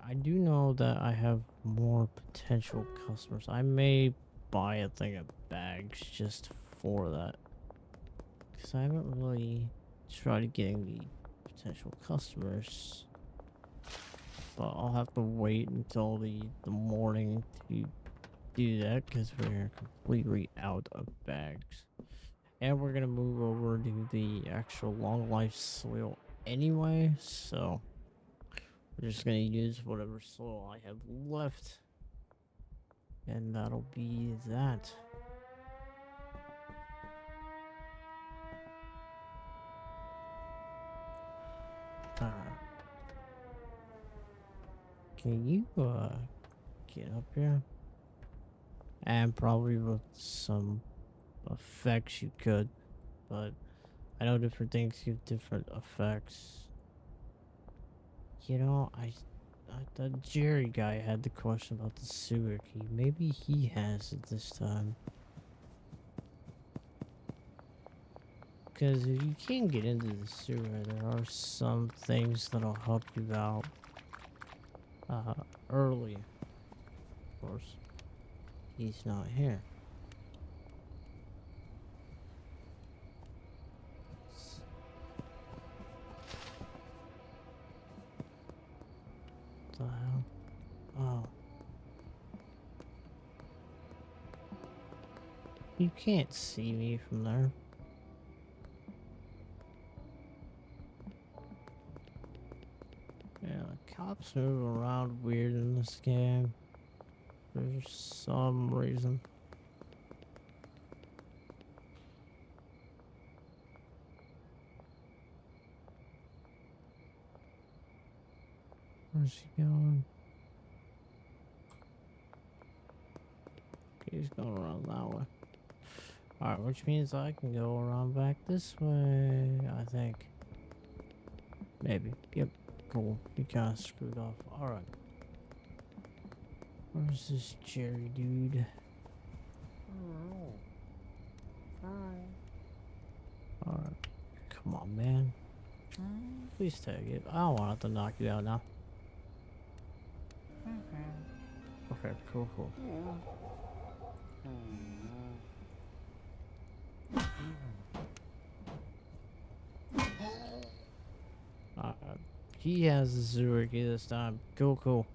I do know that I have more potential customers. I may buy a thing of bags just for that. Because I haven't really tried getting the potential customers. But I'll have to wait until the morning to do that because we're completely out of bags. And we're gonna move over to the actual long life soil anyway, so we're just gonna use whatever soil I have left. And that'll be that. Can you get up here? And probably with some effects you could, but I know different things give different effects. You know, the Jerry guy had the question about the sewer key. Maybe he has it this time. Because if you can get into the sewer, there are some things that'll help you out early. Of course, he's not here. What the hell? Oh. You can't see me from there. Yeah, the cops move around weird in this game. For some reason. Where's he going? Okay, he's going around that way. Alright, which means I can go around back this way, I think. Maybe. Yep. Cool. We kinda screwed off. Alright. Where's this Jerry dude? Alright. Come on, man. Please take it. I don't want it to knock you out now. Okay, cool. He has the sewer key this time. Cool.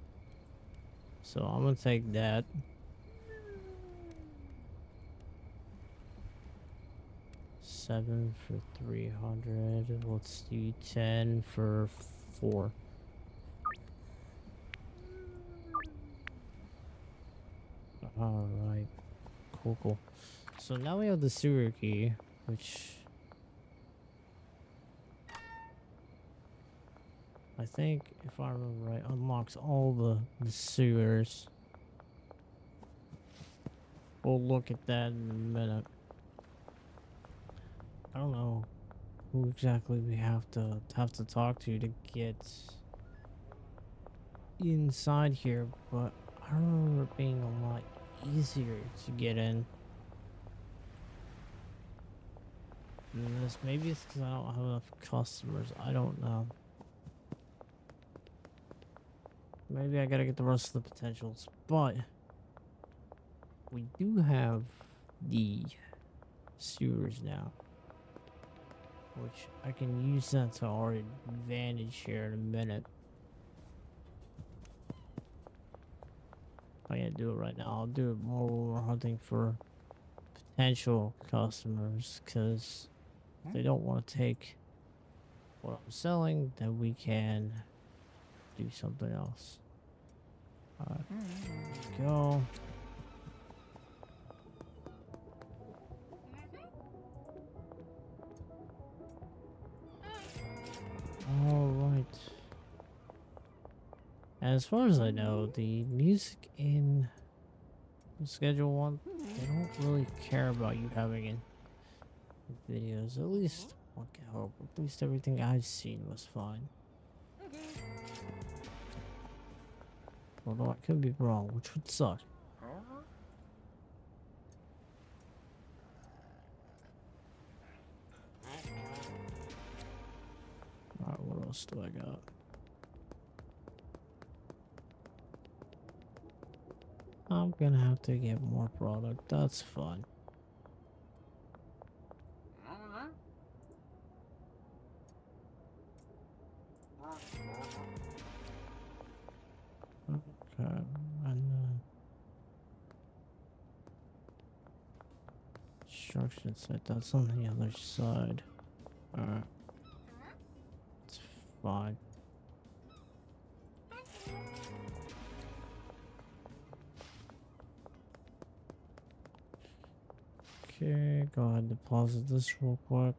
So I'm gonna take that. $7 for 300. Let's do 10 for 4. Alright. Cool. So now we have the sewer key, which I think, if I remember right, unlocks all the sewers. We'll look at that in a minute. I don't know who exactly we have to talk to get inside here, but I remember it being a lot easier to get in than this. Maybe it's because I don't have enough customers. I don't know. Maybe I gotta get the rest of the potentials, but we do have the sewers now, which I can use that to our advantage here in a minute. I can't do it right now. I'll do it more when we're hunting for potential customers, because if they don't want to take what I'm selling, then we can do something else. Alright, there we go. Alright. As far as I know, the music in Schedule 1, they don't really care about you having in videos. At least, what can help? At least everything I've seen was fine. Although I could be wrong, which would suck. Alright, what else do I got? I'm gonna have to get more product. That's fun. Okay, and construction site, that's on the other side. Alright, it's fine. Okay, go ahead and deposit this real quick.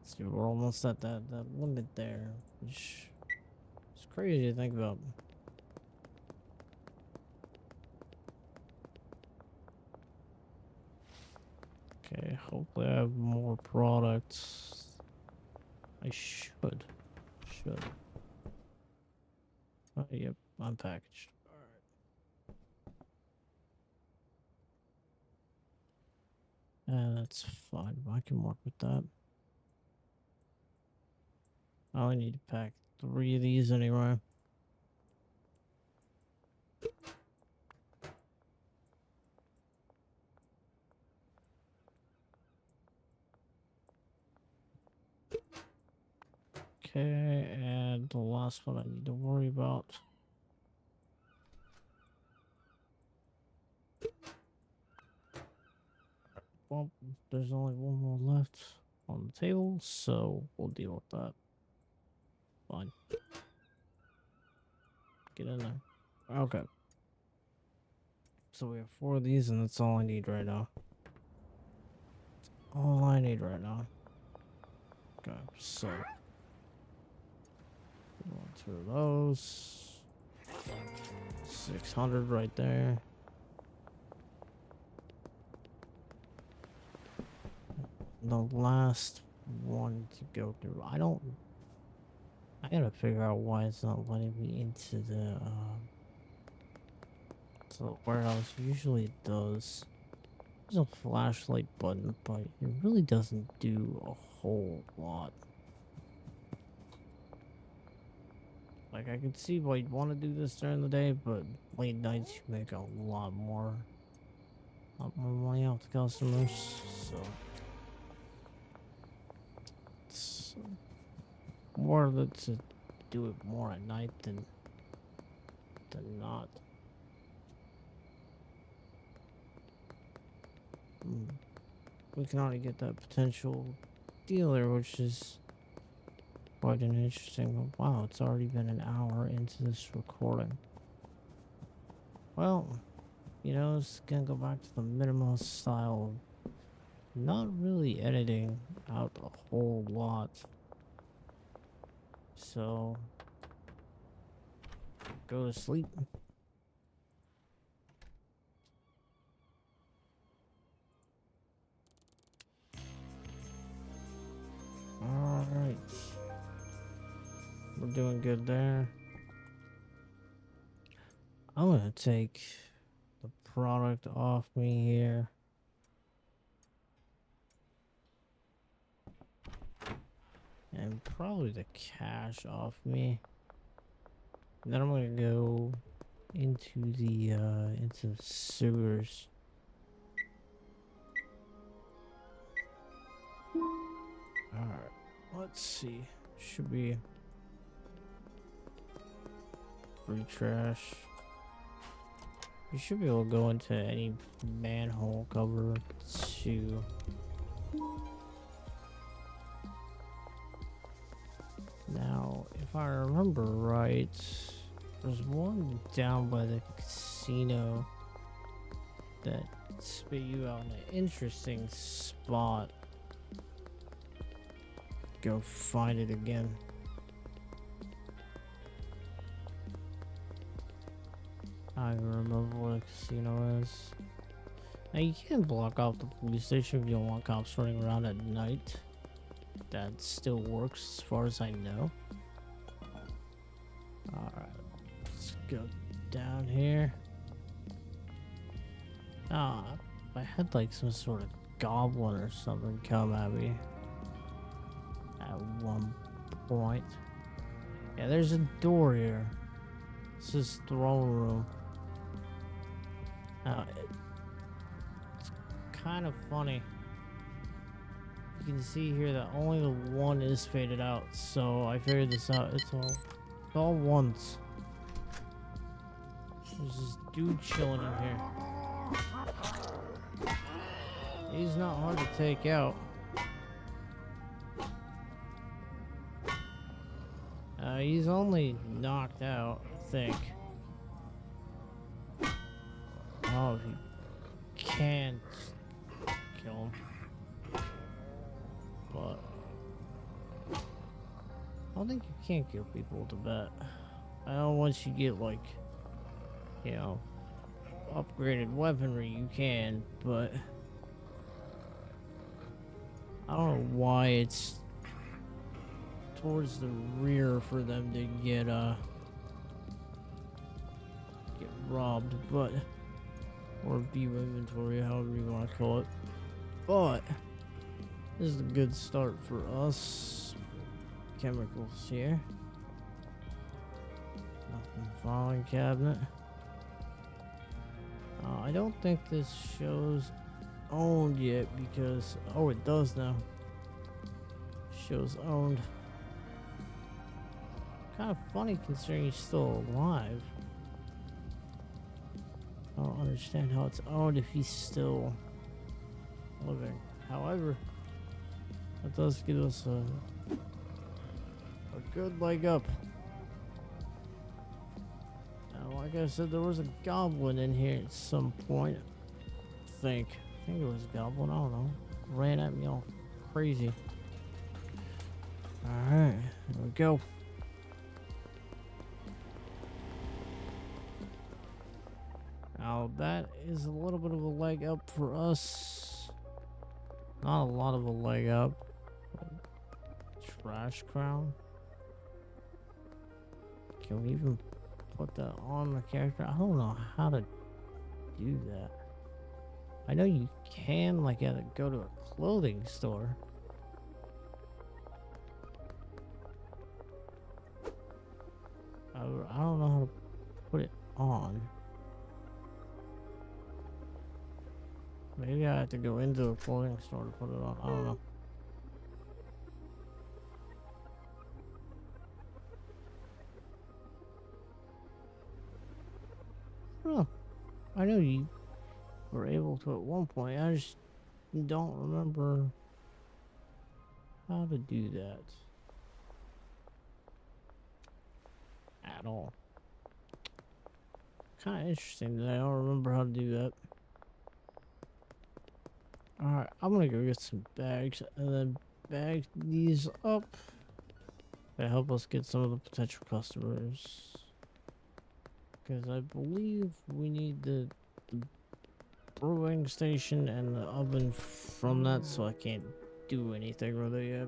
See, we're almost at that limit there, which is crazy to think about. Okay, hopefully I have more products. I should. Oh, yep, unpackaged. Alright. That's fine. I can work with that. I only need to pack 3 of these anyway. Okay, and the last one I need to worry about. Well, there's only one more left on the table, so we'll deal with that. Fine. Get in there. Okay. So we have 4 of these, and that's all I need right now. All I need right now. Okay, so 2 of those. 600 right there. The last one to go through. I gotta figure out why it's not letting me into the to the warehouse. Usually it does. There's a flashlight button, but it really doesn't do a whole lot. Like, I could see why you'd want to do this during the day, but late nights you make a lot more money off the customers, so it's more of it to do it more at night than not. We can already get that potential dealer, which is quite an interesting. Wow, it's already been an hour into this recording. Well, you know, it's gonna go back to the minimalist style of not really editing out a whole lot. So, go to sleep. we're doing good there. I'm gonna take the product off me here. And probably the cash off me. And then I'm gonna go into the sewers. Alright, let's see. Should be free trash. You should be able to go into any manhole cover too. Now, if I remember right, there's one down by the casino that spit you out in an interesting spot. Go find it again. I don't remember what a casino is. Now you can block off the police station if you don't want cops running around at night. That still works as far as I know. Alright, let's go down here. Ah, I had like some sort of goblin or something come at me at one point. Yeah, there's a door here. This is throne room. Now, it's kind of funny. You can see here that only the one is faded out, so I figured this out. It's all ones. There's this dude chilling in here. He's not hard to take out. He's only knocked out, I think. Oh, if you can't kill him. But I don't think you can kill people with a bat. I know once you get like, you know, upgraded weaponry you can, but I don't know why it's towards the rear for them to get robbed, but or view inventory, however you want to call it. But this is a good start for us. Chemicals here. Nothing. Filing cabinet. I don't think this shows owned yet because oh, it does now. Shows owned. Kind of funny considering he's still alive. I don't understand how it's owned if he's still living. However, that does give us a good leg up. Now, like I said, there was a goblin in here at some point. I think it was a goblin. I don't know. Ran at me all crazy. All right, here we go. Now that is a little bit of a leg up for us. Not a lot of a leg up. Trash crown. Can we even put that on the character? I don't know how to do that. I know you can, like, go to a clothing store. I don't know how to put it on. Maybe I have to go into a clothing store to put it on. I don't know. Oh, I know you were able to at one point. I just don't remember how to do that at all. Kind of interesting that I don't remember how to do that. Alright, I'm gonna go get some bags and then bag these up to help us get some of the potential customers. Because I believe we need the brewing station and the oven from that, so I can't do anything with it yet.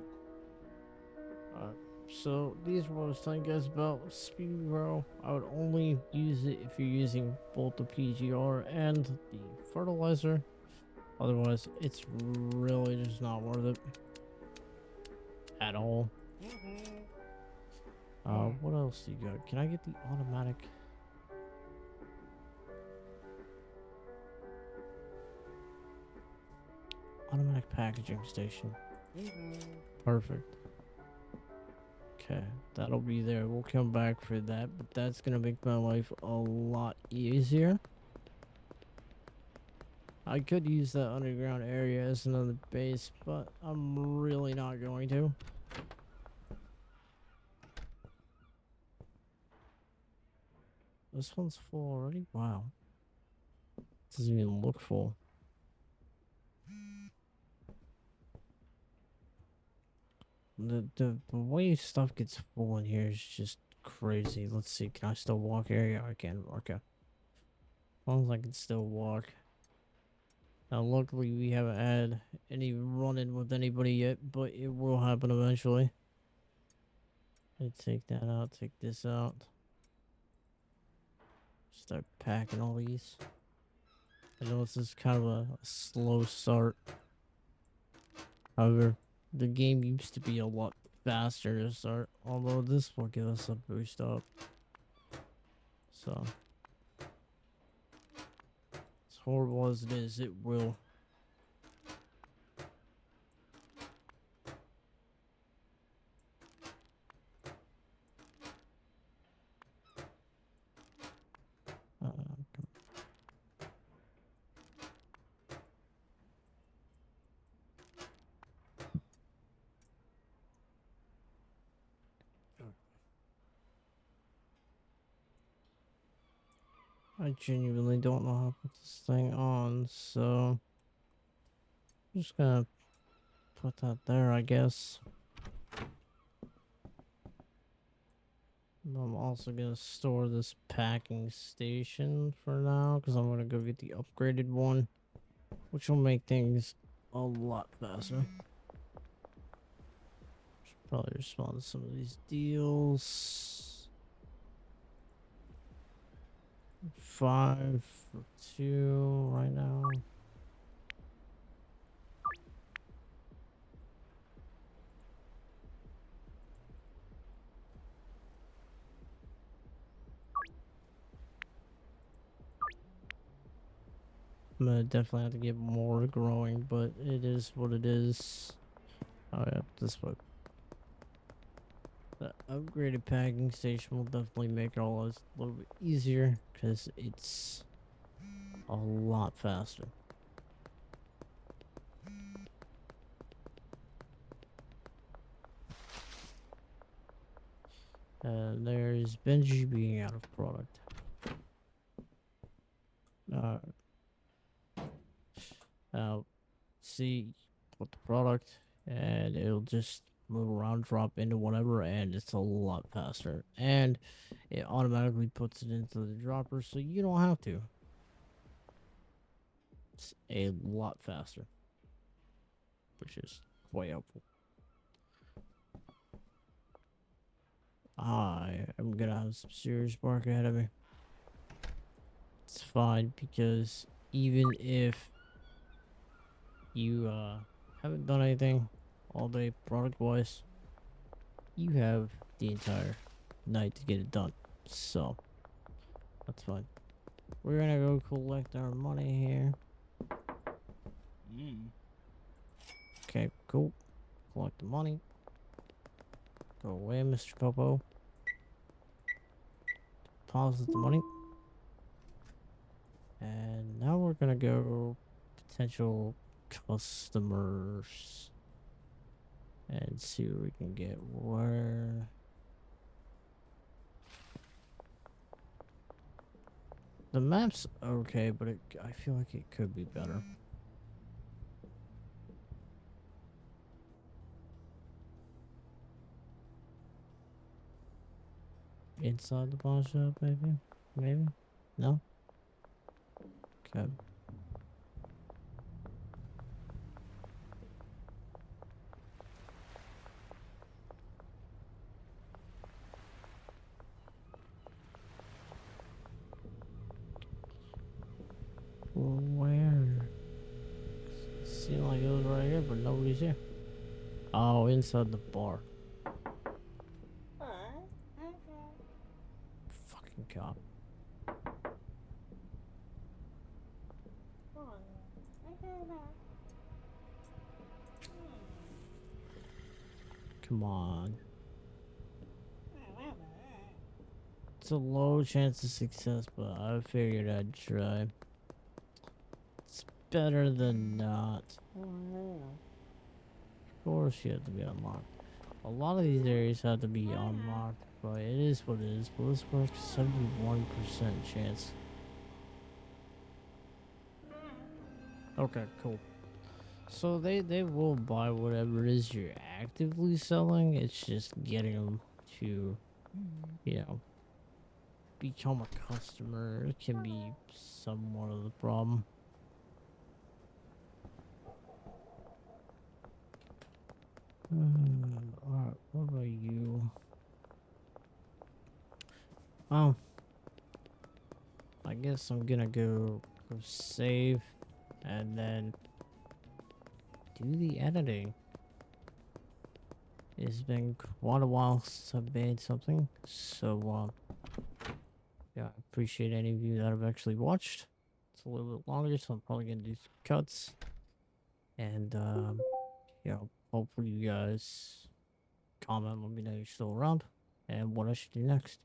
So these are what I was telling you guys about speed grow. I would only use it if you're using both the PGR and the fertilizer. Otherwise, it's really just not worth it at all. What else do you got? Can I get the automatic packaging station? Perfect. Okay, that'll be there. We'll come back for that, but that's gonna make my life a lot easier. I could use that underground area as another base, but I'm really not going to. This one's full already? Wow. Doesn't even look full. The way stuff gets full in here is just crazy. Let's see, can I still walk here? Yeah, I can. Okay. As long as I can still walk. Now, luckily, we haven't had any run-in with anybody yet, but it will happen eventually. Let's take that out, take this out. Start packing all these. I know this is kind of a slow start. However, the game used to be a lot faster to start, although this will give us a boost up. So, as horrible as it is, it will. Come I genuinely don't know how to put this thing on, so I'm just gonna put that there, I guess. I'm also gonna store this packing station for now, because I'm gonna go get the upgraded one, which will make things a lot faster. Should probably respond to some of these deals. 5 for 2 right now. I'm gonna definitely have to get more growing, but it is what it is. Oh yeah, this way. The upgraded packing station will definitely make it all a little bit easier because it's a lot faster. There's Benji being out of product. See what the product, and it'll just move around, drop into whatever, and it's a lot faster. And it automatically puts it into the dropper, so you don't have to. It's a lot faster, which is quite helpful. I am gonna have some serious work ahead of me. It's fine, because even if you haven't done anything all day product wise, you have the entire night to get it done, so that's fine. We're gonna go collect our money here. Okay, cool. Collect the money. Go away, Mr. Popo. Deposit the money. And now we're gonna go potential customers and see what we can get. Where the map's okay, but I feel like it could be better. Inside the pawn shop, maybe? Maybe? No? Okay. here? Oh, inside the bar. Fucking cop. Come on. It's a low chance of success, but I figured I'd try. It's better than not. Of course you have to be unlocked. A lot of these areas have to be unlocked, but it is what it is. But let's work 71% chance. Okay, cool. So they will buy whatever it is you're actively selling. It's just getting them to, you know, become a customer. It can be somewhat of the problem. Alright, what about you? Oh, I guess I'm gonna go save and then do the editing. It's been quite a while since I've made something, so yeah, I appreciate any of you that have actually watched. It's a little bit longer, so I'm probably gonna do some cuts, and yeah, hopefully you guys comment, let me know you're still around, and what I should do next.